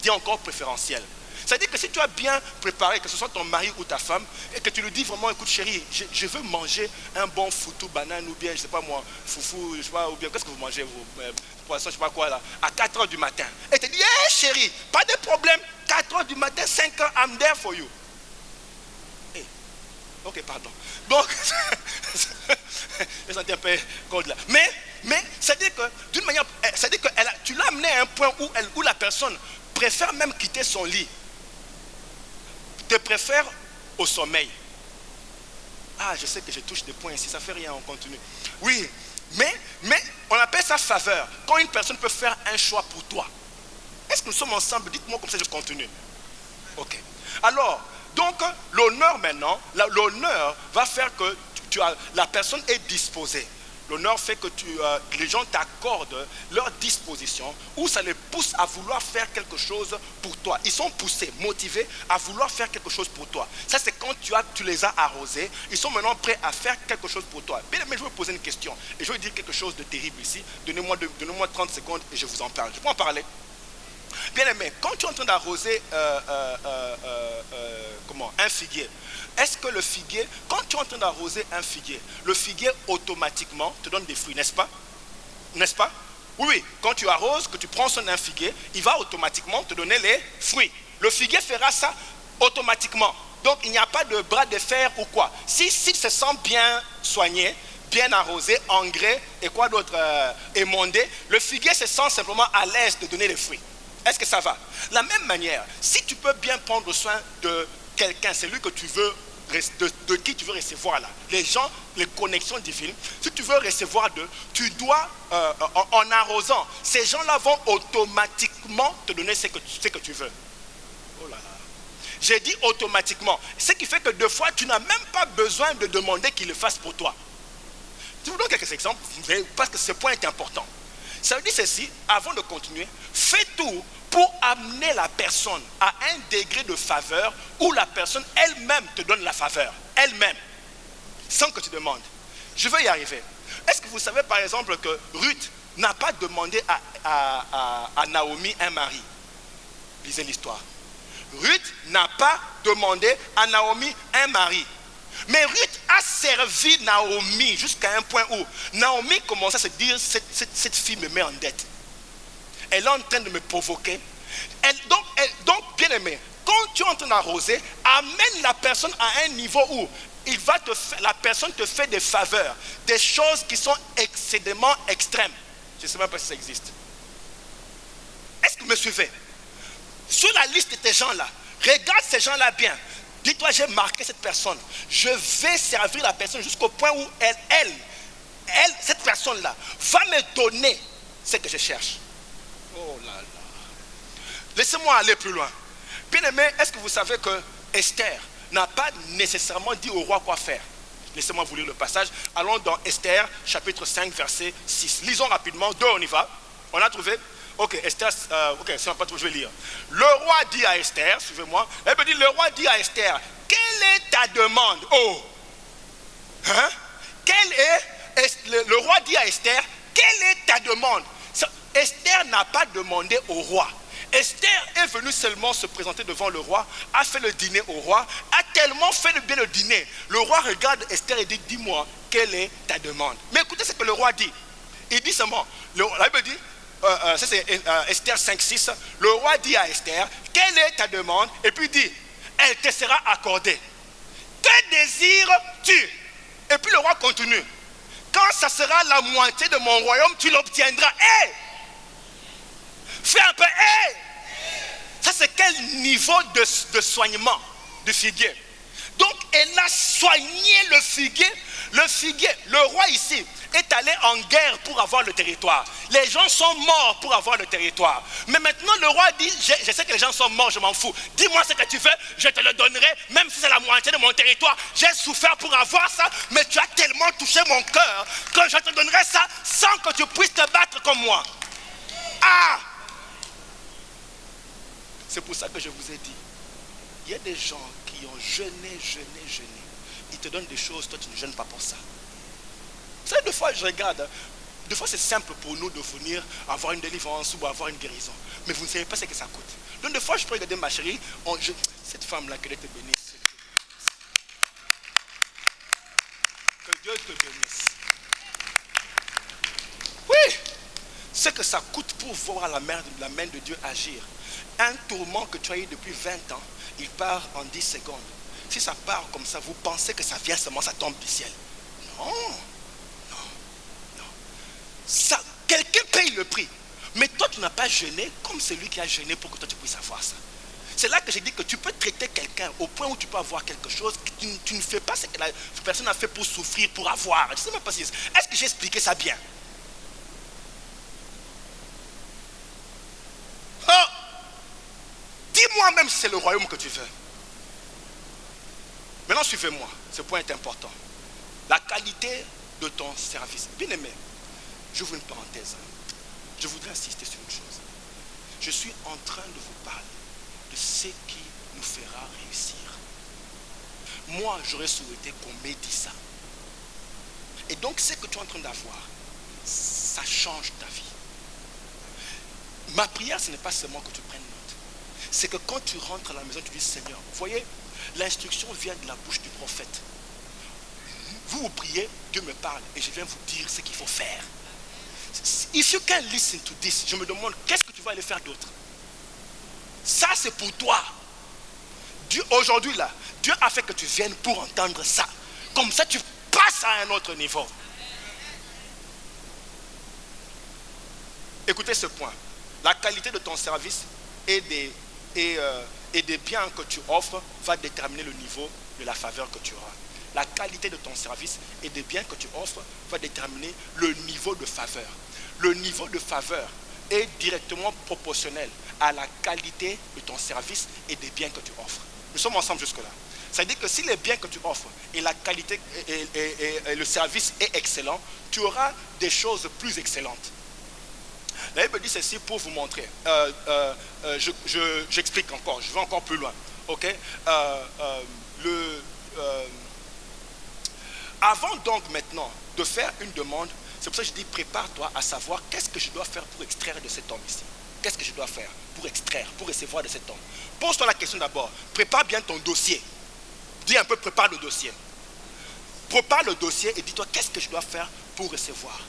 Dis encore préférentiel. C'est-à-dire que si tu as bien préparé, que ce soit ton mari ou ta femme, et que tu lui dis vraiment, écoute chérie, je veux manger un bon foutou banane ou bien, je ne sais pas moi, foufou, je sais pas, ou bien, qu'est-ce que vous mangez, vous, poisson, je ne sais pas quoi là, à 4 h du matin. Et tu dis, hey chérie, pas de problème, 4 h du matin, 5 h, I'm there for you. Hey. Ok, pardon. Donc, je sentais un peu cold là. Mais c'est-à-dire que, d'une manière, c'est-à-dire que tu l'as amené à un point où la personne préfère même quitter son lit. Te préfère au sommeil. Ah, je sais que je touche des points ici, ça fait rien, on continue. Oui, mais on appelle ça faveur. Quand une personne peut faire un choix pour toi. Est-ce que nous sommes ensemble? Dites-moi comme ça, je continue. Ok. Alors, donc, l'honneur maintenant, l'honneur va faire que la personne est disposée. L'honneur fait que les gens t'accordent leur disposition ou ça les pousse à vouloir faire quelque chose pour toi. Ils sont poussés, motivés à vouloir faire quelque chose pour toi. Ça, c'est quand tu les as arrosés. Ils sont maintenant prêts à faire quelque chose pour toi. Bien aimé, je vais vous poser une question. Et je vais dire quelque chose de terrible ici. Donnez-moi 30 secondes et je vous en parle. Je peux en parler. Bien aimé, quand tu es en train d'arroser un figuier, est-ce que le figuier, quand tu es en train d'arroser un figuier, le figuier automatiquement te donne des fruits, n'est-ce pas? N'est-ce pas? Oui, quand tu arroses, que tu prends un figuier, il va automatiquement te donner les fruits. Le figuier fera ça automatiquement. Donc il n'y a pas de bras de fer ou quoi. S'il se sent bien soigné, bien arrosé, engrais et quoi d'autre, émondé, le figuier se sent simplement à l'aise de donner les fruits. Est-ce que ça va? De la même manière, si tu peux bien prendre soin de quelqu'un, c'est lui que tu veux, de qui tu veux recevoir là, les gens, les connexions divines, si tu veux recevoir d'eux, tu dois, en arrosant, ces gens-là vont automatiquement te donner ce que tu veux. Oh là là. J'ai dit automatiquement. Ce qui fait que deux fois, tu n'as même pas besoin de demander qu'ils le fassent pour toi. Je vous donne quelques exemples, parce que ce point est important. Ça veut dire ceci, avant de continuer, fais tout pour amener la personne à un degré de faveur où la personne elle-même te donne la faveur. Elle-même. Sans que tu demandes. Je veux y arriver. Est-ce que vous savez par exemple que Ruth n'a pas demandé à Naomi un mari? Lisez l'histoire. Ruth n'a pas demandé à Naomi un mari. Mais Ruth a servi Naomi jusqu'à un point où Naomi commence à se dire, cette fille me met en dette. Elle est en train de me provoquer. Donc, bien aimé, quand tu es en train d'arroser, amène la personne à un niveau où la personne te fait des faveurs, des choses qui sont excédemment extrêmes. Je ne sais même pas si ça existe. Est-ce que vous me suivez? Sur la liste de ces gens-là, regarde ces gens-là bien. Dis-toi, j'ai marqué cette personne. Je vais servir la personne jusqu'au point où elle, cette personne-là, va me donner ce que je cherche. Oh là là. Laissez-moi aller plus loin. Bien aimé, est-ce que vous savez que Esther n'a pas nécessairement dit au roi quoi faire? Laissez-moi vous lire le passage. Allons dans Esther, chapitre 5, verset 6. Lisons rapidement. On y va. On a trouvé? Ok, Esther, si on n'a pas trouvé, je vais lire. Le roi dit à Esther, suivez-moi. Elle me dit, le roi dit à Esther, quelle est ta demande? Oh! Hein? Le roi dit à Esther, quelle est ta demande? Esther n'a pas demandé au roi. Esther est venue seulement se présenter devant le roi, a fait le dîner au roi, a tellement fait bien le dîner. Le roi regarde Esther et dit, dis-moi, quelle est ta demande? Mais écoutez ce que le roi dit. Il dit seulement, la Bible dit, ça c'est Esther 5, 6, le roi dit à Esther, quelle est ta demande? Et puis dit, elle te sera accordée. Que désires-tu? Et puis le roi continue, quand ça sera la moitié de mon royaume, tu l'obtiendras. Hey! Fais un peu, hey! Ça c'est quel niveau de soignement du figuier? Donc elle a soigné le figuier. Le roi ici est allé en guerre pour avoir le territoire. Les gens sont morts pour avoir le territoire. Mais maintenant le roi dit, je sais que les gens sont morts, je m'en fous. Dis-moi ce que tu veux, je te le donnerai, même si c'est la moitié de mon territoire. J'ai souffert pour avoir ça, mais tu as tellement touché mon cœur que je te donnerai ça sans que tu puisses te battre comme moi. Ah! C'est pour ça que je vous ai dit, il y a des gens qui ont jeûné. Ils te donnent des choses, toi tu ne jeûnes pas pour ça. Vous savez, des fois je regarde, des fois c'est simple pour nous de venir avoir une délivrance ou avoir une guérison. Mais vous ne savez pas ce que ça coûte. Donc des fois je peux regarder ma chérie, cette femme-là, que Dieu te bénisse. Que Dieu te bénisse. Oui, ce que ça coûte pour voir la main de Dieu agir. Un tourment que tu as eu depuis 20 ans, il part en 10 secondes. Si ça part comme ça, vous pensez que ça vient seulement, ça tombe du ciel. Non. Ça, quelqu'un paye le prix. Mais toi, tu n'as pas jeûné comme celui qui a jeûné pour que toi, tu puisses avoir ça. C'est là que j'ai dit que tu peux traiter quelqu'un au point où tu peux avoir quelque chose. Tu ne fais pas ce que la personne a fait pour souffrir, pour avoir. Je ne sais même pas si... Est-ce que j'ai expliqué ça bien? Oh! Dis-moi même si c'est le royaume que tu veux. Maintenant, suivez-moi. Ce point est important. La qualité de ton service. Bien aimé, j'ouvre une parenthèse. Je voudrais insister sur une chose. Je suis en train de vous parler de ce qui nous fera réussir. Moi, j'aurais souhaité qu'on m'ait dit ça. Et donc, ce que tu es en train d'avoir, ça change ta vie. Ma prière, ce n'est pas seulement que tu prennes note. C'est que quand tu rentres à la maison, tu dis, Seigneur, vous voyez, l'instruction vient de la bouche du prophète. Vous priez, Dieu me parle et je viens vous dire ce qu'il faut faire. If you can listen to this, je me demande, qu'est-ce que tu vas aller faire d'autre? Ça, c'est pour toi. Dieu, aujourd'hui, là, Dieu a fait que tu viennes pour entendre ça. Comme ça, tu passes à un autre niveau. Écoutez ce point. La qualité de ton service et des biens que tu offres va déterminer le niveau de la faveur que tu auras. La qualité de ton service et des biens que tu offres va déterminer le niveau de faveur. Le niveau de faveur est directement proportionnel à la qualité de ton service et des biens que tu offres. Nous sommes ensemble jusque-là. Ça veut dire que si les biens que tu offres et la qualité et le service est excellent, tu auras des choses plus excellentes. La Bible dit ceci pour vous montrer. J'explique encore, je vais encore plus loin. Ok? Avant donc maintenant de faire une demande, c'est pour ça que je dis prépare-toi à savoir qu'est-ce que je dois faire pour extraire de cet homme ici. Qu'est-ce que je dois faire pour extraire, pour recevoir de cet homme? Pose-toi la question d'abord. Prépare bien ton dossier. Dis un peu, prépare le dossier. Prépare le dossier et dis-toi qu'est-ce que je dois faire pour recevoir.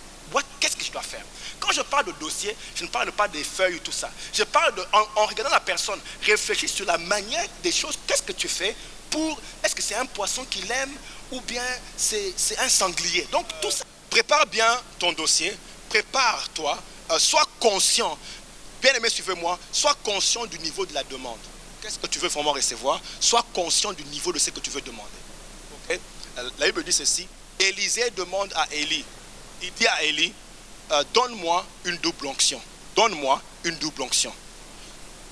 Qu'est-ce que je dois faire? Quand je parle de dossier, je ne parle pas des feuilles ou tout ça. Je parle en regardant la personne, réfléchis sur la manière des choses. Qu'est-ce que tu fais pour... Est-ce que c'est un poisson qu'il aime ou bien c'est un sanglier? Donc tout ça. Prépare bien ton dossier. Prépare-toi. Sois conscient. Bien aimé, suivez-moi. Sois conscient du niveau de la demande. Qu'est-ce que tu veux vraiment recevoir? Sois conscient du niveau de ce que tu veux demander. Okay? La Bible dit ceci. Élisée demande à Élie. Il dit à Élie, donne-moi une double onction. Donne-moi une double onction.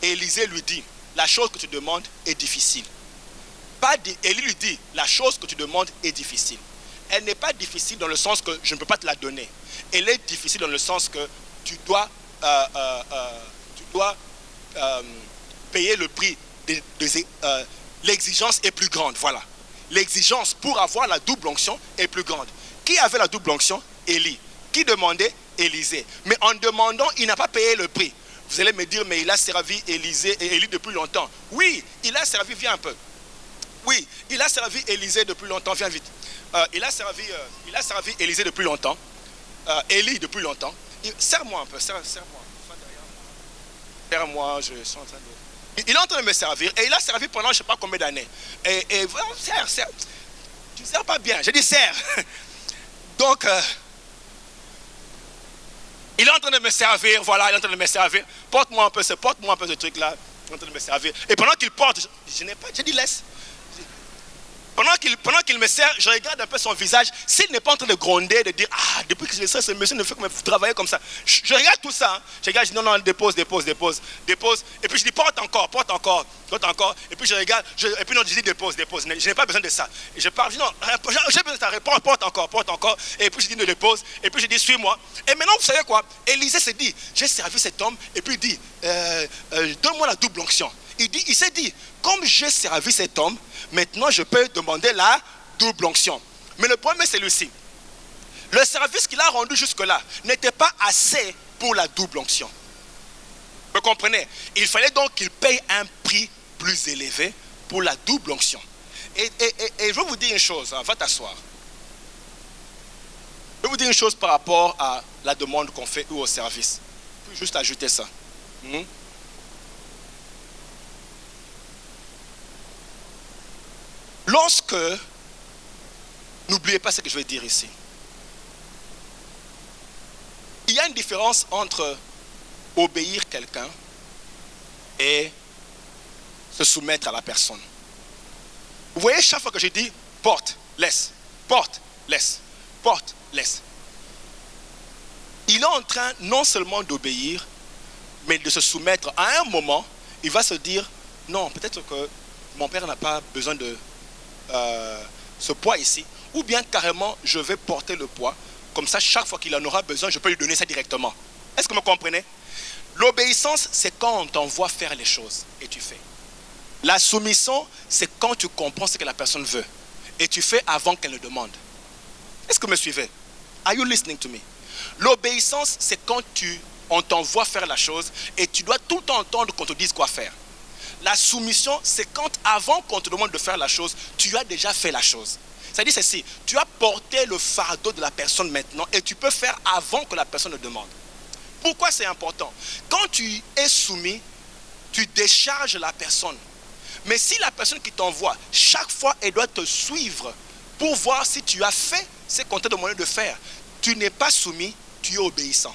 Élisée lui dit, la chose que tu demandes est difficile. Élie lui dit, la chose que tu demandes est difficile. Elle n'est pas difficile dans le sens que je ne peux pas te la donner. Elle est difficile dans le sens que tu dois payer le prix. L'exigence est plus grande. Voilà. L'exigence pour avoir la double onction est plus grande. Qui avait la double onction? Élie. Qui demandait? Élisée. Mais en demandant, il n'a pas payé le prix. Vous allez me dire, mais il a servi Élisée et Élie depuis longtemps. Oui, il a servi, viens un peu. Oui, il a servi Élisée depuis longtemps, viens vite. Il a servi Élisée depuis longtemps. Élie depuis longtemps. Serre-moi un peu, serre-moi. Serre-moi, je suis en train de... Il est en train de me servir et il a servi pendant je ne sais pas combien d'années. Et serre. Tu ne sers pas bien, j'ai dit serre. Donc, il est en train de me servir, voilà, il est en train de me servir. Porte-moi un peu ce truc là, il est en train de me servir. Et pendant qu'il porte, je n'ai pas, j'ai dit laisse. Pendant qu'il me sert, je regarde un peu son visage. S'il n'est pas en train de gronder, de dire, ah, depuis que je le sers, ce monsieur ne fait que me travailler comme ça. Je regarde tout ça. Hein. Je regarde, je dis, non, dépose. Et puis je dis, porte encore. Et puis je regarde, et puis non, je dis, dépose. Je n'ai pas besoin de ça. Et je parle, je dis, non, j'ai besoin de ta réponse, porte encore. Et puis je dis, ne dépose. Et puis je dis, suis-moi. Et maintenant, vous savez quoi? Élisée s'est dit, j'ai servi cet homme. Et puis il dit, donne-moi la double onction. Il s'est dit, comme j'ai servi cet homme, maintenant je peux demander la double onction. Mais le problème est celui-ci. Le service qu'il a rendu jusque-là n'était pas assez pour la double onction. Vous comprenez? Il fallait donc qu'il paye un prix plus élevé pour la double onction. Et je vais vous dire une chose, hein, va t'asseoir. Je vais vous dire une chose par rapport à la demande qu'on fait ou au service. Je peux juste ajouter ça. Lorsque, n'oubliez pas ce que je vais dire ici, il y a une différence entre obéir quelqu'un et se soumettre à la personne. Vous voyez, chaque fois que je dis porte, laisse, il est en train non seulement d'obéir, mais de se soumettre. À un moment, il va se dire, non, peut-être que mon père n'a pas besoin de ce poids ici, ou bien carrément, je vais porter le poids. Comme ça, chaque fois qu'il en aura besoin, je peux lui donner ça directement. Est-ce que vous me comprenez? L'obéissance, c'est quand on t'envoie faire les choses et tu fais. La soumission, c'est quand tu comprends ce que la personne veut et tu fais avant qu'elle ne demande. Est-ce que vous me suivez? Are you listening to me? L'obéissance, c'est quand on t'envoie faire la chose et tu dois tout le temps entendre qu'on te dise quoi faire. La soumission, c'est quand avant qu'on te demande de faire la chose, tu as déjà fait la chose. C'est-à-dire ceci, tu as porté le fardeau de la personne maintenant et tu peux faire avant que la personne ne demande. Pourquoi c'est important? Quand tu es soumis, tu décharges la personne. Mais si la personne qui t'envoie, chaque fois, elle doit te suivre pour voir si tu as fait ce qu'on t'a demandé de faire, tu n'es pas soumis, tu es obéissant.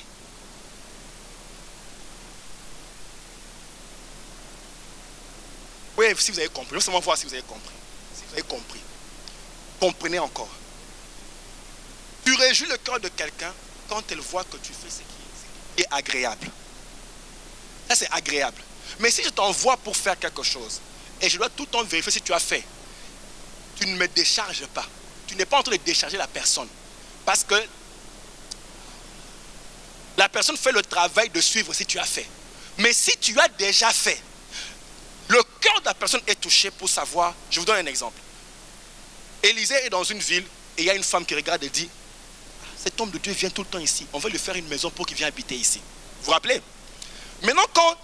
Oui, si vous avez compris, laissez-moi voir si vous avez compris. Si vous avez compris, comprenez encore. Tu réjouis le cœur de quelqu'un quand elle voit que tu fais ce qui est agréable. Ça, c'est agréable. Mais si je t'envoie pour faire quelque chose, et je dois tout le temps vérifier si tu as fait, tu ne me décharges pas. Tu n'es pas en train de décharger la personne. Parce que la personne fait le travail de suivre si tu as fait. Mais si tu as déjà fait, le cœur de la personne est touché pour savoir. Je vous donne un exemple. Élisée est dans une ville et il y a une femme qui regarde et dit, cet homme de Dieu vient tout le temps ici. On va lui faire une maison pour qu'il vienne habiter ici. Vous vous rappelez? Maintenant, quand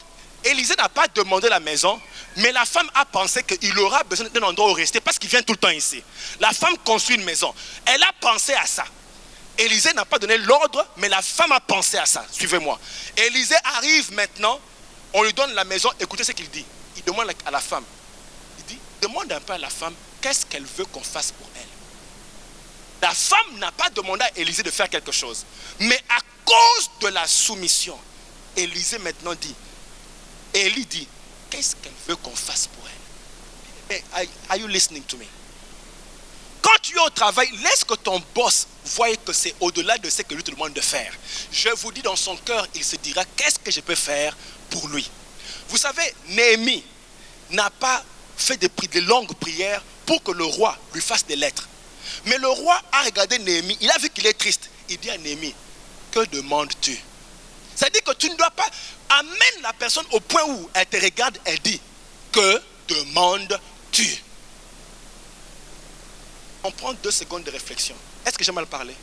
Élisée n'a pas demandé la maison, mais la femme a pensé qu'il aura besoin d'un endroit où rester parce qu'il vient tout le temps ici. La femme construit une maison. Elle a pensé à ça. Élisée n'a pas donné l'ordre, mais la femme a pensé à ça. Suivez-moi. Élisée arrive maintenant, on lui donne la maison. Écoutez ce qu'il dit. Il demande à la femme. Il dit, demande un peu à la femme, qu'est-ce qu'elle veut qu'on fasse pour elle? La femme n'a pas demandé à Élisée de faire quelque chose. Mais à cause de la soumission, Élisée maintenant dit, Élie dit, qu'est-ce qu'elle veut qu'on fasse pour elle? Hey, are you listening to me? Quand tu es au travail, laisse que ton boss voie que c'est au-delà de ce que lui te demande de faire. Je vous dis, dans son cœur, il se dira, qu'est-ce que je peux faire pour lui? Vous savez, Néhémie n'a pas fait de longues prières pour que le roi lui fasse des lettres. Mais le roi a regardé Néhémie, il a vu qu'il est triste. Il dit à Néhémie, que demandes-tu? C'est-à-dire que tu ne dois pas amener la personne au point où elle te regarde, elle dit, que demandes-tu? On prend 2 secondes de réflexion. Est-ce que j'ai mal parlé?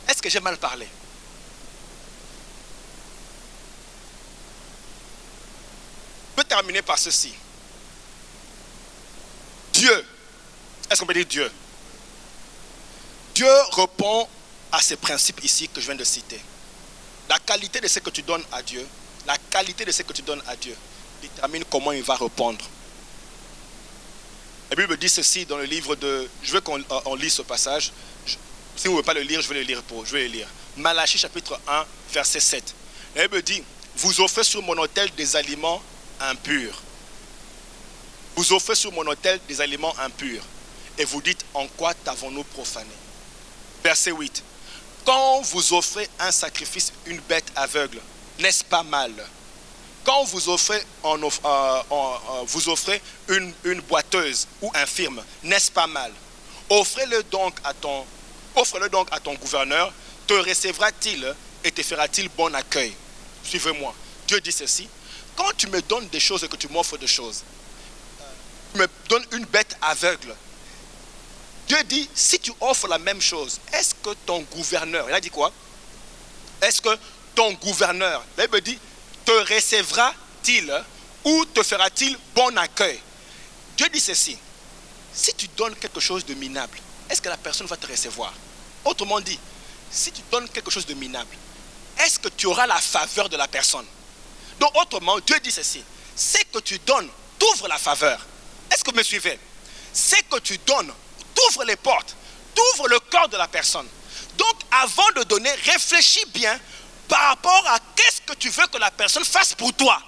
Est-ce que j'ai mal parlé? Je peux terminer par ceci. Dieu, est-ce qu'on peut dire Dieu? Dieu répond à ces principes ici que je viens de citer. La qualité de ce que tu donnes à Dieu, la qualité de ce que tu donnes à Dieu détermine comment il va répondre. La Bible dit ceci dans le livre de... Je veux qu'on lise ce passage. Si vous ne voulez pas le lire, je vais le lire. Malachie chapitre 1, verset 7. La Bible dit, vous offrez sur mon autel des aliments impurs. Vous offrez sur mon autel des aliments impurs. Et vous dites, en quoi t'avons-nous profané? Verset 8. Quand vous offrez un sacrifice, une bête aveugle, n'est-ce pas mal? Quand vous offrez, vous offrez une boiteuse ou infirme, n'est-ce pas mal? Offrez-le donc à ton gouverneur, te recevra-t-il et te fera-t-il bon accueil? Suivez-moi. Dieu dit ceci. Quand tu me donnes des choses et que tu m'offres des choses, tu me donnes une bête aveugle. Dieu dit, si tu offres la même chose, est-ce que ton gouverneur, il a dit quoi? Est-ce que ton gouverneur, la Bible dit, te recevra-t-il ou te fera-t-il bon accueil? Dieu dit ceci, si tu donnes quelque chose de minable, est-ce que la personne va te recevoir? Autrement dit, si tu donnes quelque chose de minable, est-ce que tu auras la faveur de la personne? Donc autrement, Dieu dit ceci, c'est que tu donnes, t'ouvres la faveur. Est-ce que vous me suivez? C'est que tu donnes, t'ouvres les portes, t'ouvres le cœur de la personne. Donc avant de donner, réfléchis bien par rapport à qu'est-ce que tu veux que la personne fasse pour toi.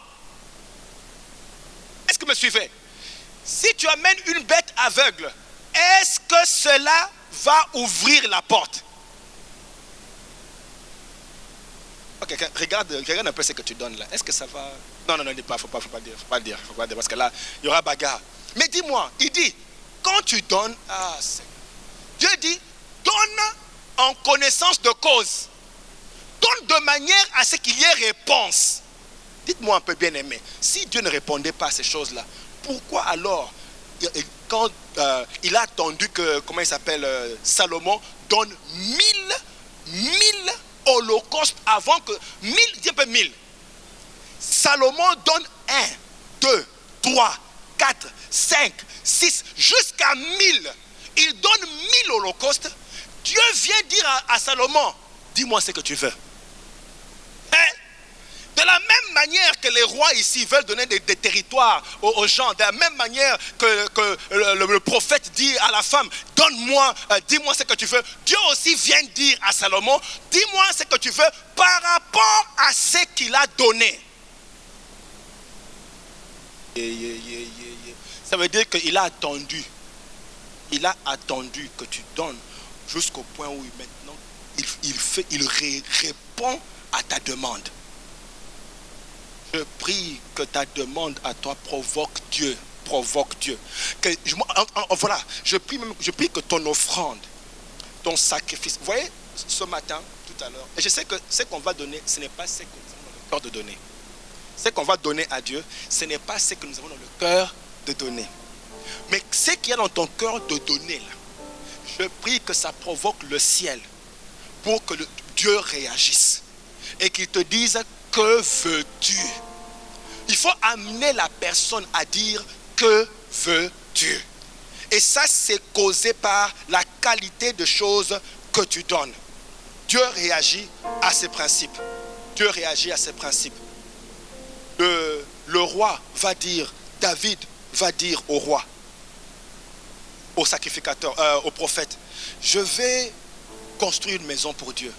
Est-ce que vous me suivez? Si tu amènes une bête aveugle, est-ce que cela va ouvrir la porte? Ok, regarde un peu ce que tu donnes là. Est-ce que ça va? Non, dis pas, faut pas dire, parce que là, il y aura bagarre. Mais dis-moi, il dit, quand tu donnes, Seigneur, Dieu dit, donne en connaissance de cause. Donne de manière à ce qu'il y ait réponse. Dites-moi un peu, bien-aimé, si Dieu ne répondait pas à ces choses-là, pourquoi alors, quand il a attendu que, comment il s'appelle, Salomon donne 1000 holocaustes avant que, 1000, dis un peu 1000. Salomon donne 1, 2, 3, 4, 5, 6, jusqu'à 1000. Il donne 1000 holocaustes. Dieu vient dire à Salomon, dis-moi ce que tu veux. De la même manière que les rois ici veulent donner des territoires aux gens, de la même manière que le prophète dit à la femme, donne-moi, dis-moi ce que tu veux. Dieu aussi vient dire à Salomon, dis-moi ce que tu veux par rapport à ce qu'il a donné. Ça veut dire qu'il a attendu. Il a attendu que tu donnes jusqu'au point où maintenant il répond à ta demande. Je prie que ta demande à toi provoque Dieu. Voilà, je prie que ton offrande, ton sacrifice. Vous voyez, ce matin, tout à l'heure, et je sais que ce qu'on va donner, ce n'est pas ce que nous avons dans le cœur de donner. Ce qu'on va donner à Dieu, ce n'est pas ce que nous avons dans le cœur de donner. Mais ce qu'il y a dans ton cœur de donner, là, je prie que ça provoque le ciel pour que Dieu réagisse et qu'il te dise, que veux-tu? Il faut amener la personne à dire, que veux-tu? Et ça, c'est causé par la qualité de choses que tu donnes. Dieu réagit à ces principes. Dieu réagit à ces principes. Le roi va dire, David va dire au roi, au sacrificateur, au prophète, je vais construire une maison pour Dieu.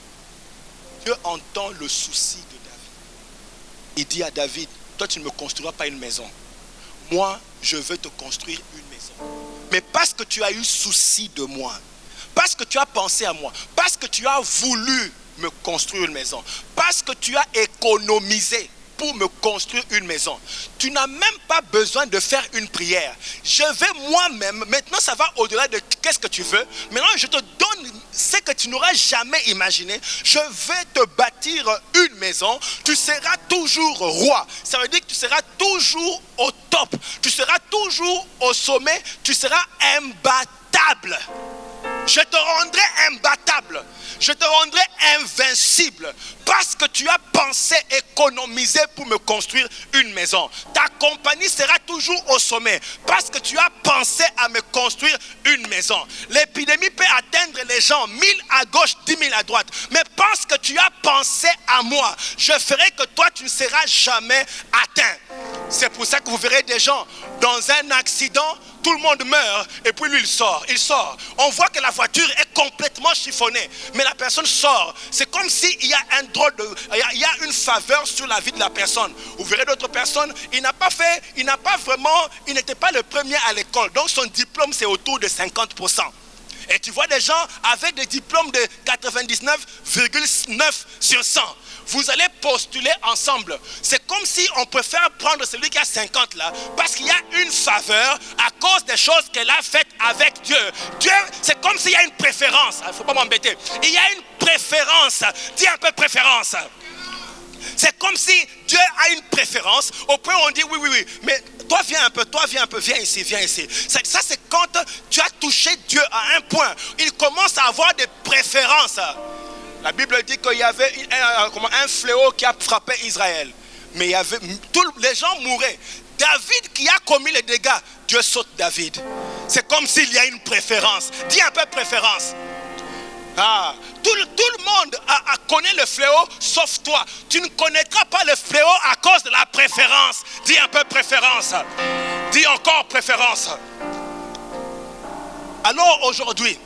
Dieu entend le souci de David. Il dit à David, toi tu ne me construiras pas une maison. Moi, je veux te construire une maison. Mais parce que tu as eu souci de moi, parce que tu as pensé à moi, parce que tu as voulu me construire une maison, parce que tu as économisé pour me construire une maison, tu n'as même pas besoin de faire une prière. Je vais moi-même, maintenant ça va au-delà de qu'est-ce que tu veux. Maintenant je te donne ce que tu n'auras jamais imaginé. Je vais te bâtir une maison. Tu seras toujours roi. Ça veut dire que tu seras toujours au top. Tu seras toujours au sommet. Tu seras imbattable. Je te rendrai imbattable. Je te rendrai invincible. Parce que tu as pensé économiser pour me construire une maison. Ta compagnie sera toujours au sommet. Parce que tu as pensé à me construire une maison. L'épidémie peut atteindre les gens, 1000 à gauche, 10 000 à droite. Mais parce que tu as pensé à moi, je ferai que toi tu ne seras jamais atteint. C'est pour ça que vous verrez des gens dans un accident, tout le monde meurt et puis lui il sort. On voit que la voiture est complètement chiffonnée, mais la personne sort. C'est comme s'il y a un drôle de, il y a une faveur sur la vie de la personne. Vous verrez d'autres personnes, il n'était pas le premier à l'école, donc son diplôme c'est autour de 50%. Et tu vois des gens avec des diplômes de 99,9 sur 100. Vous allez postuler ensemble. C'est comme si on préfère prendre celui qui a 50 là, parce qu'il y a une faveur à cause des choses qu'elle a faites avec Dieu. Dieu, c'est comme s'il y a une préférence. Il ne faut pas m'embêter. Il y a une préférence. Dis un peu préférence. C'est comme si Dieu a une préférence au point où on dit oui, mais toi viens un peu, viens ici. Ça c'est quand tu as touché Dieu à un point. Il commence à avoir des préférences. La Bible dit qu'il y avait un fléau qui a frappé Israël. Mais les gens mouraient. David qui a commis les dégâts, Dieu saute David. C'est comme s'il y a une préférence. Dis un peu préférence. Tout le monde connaît le fléau sauf toi. Tu ne connaîtras pas le fléau à cause de la préférence. Dis un peu préférence. Dis encore préférence. Alors aujourd'hui,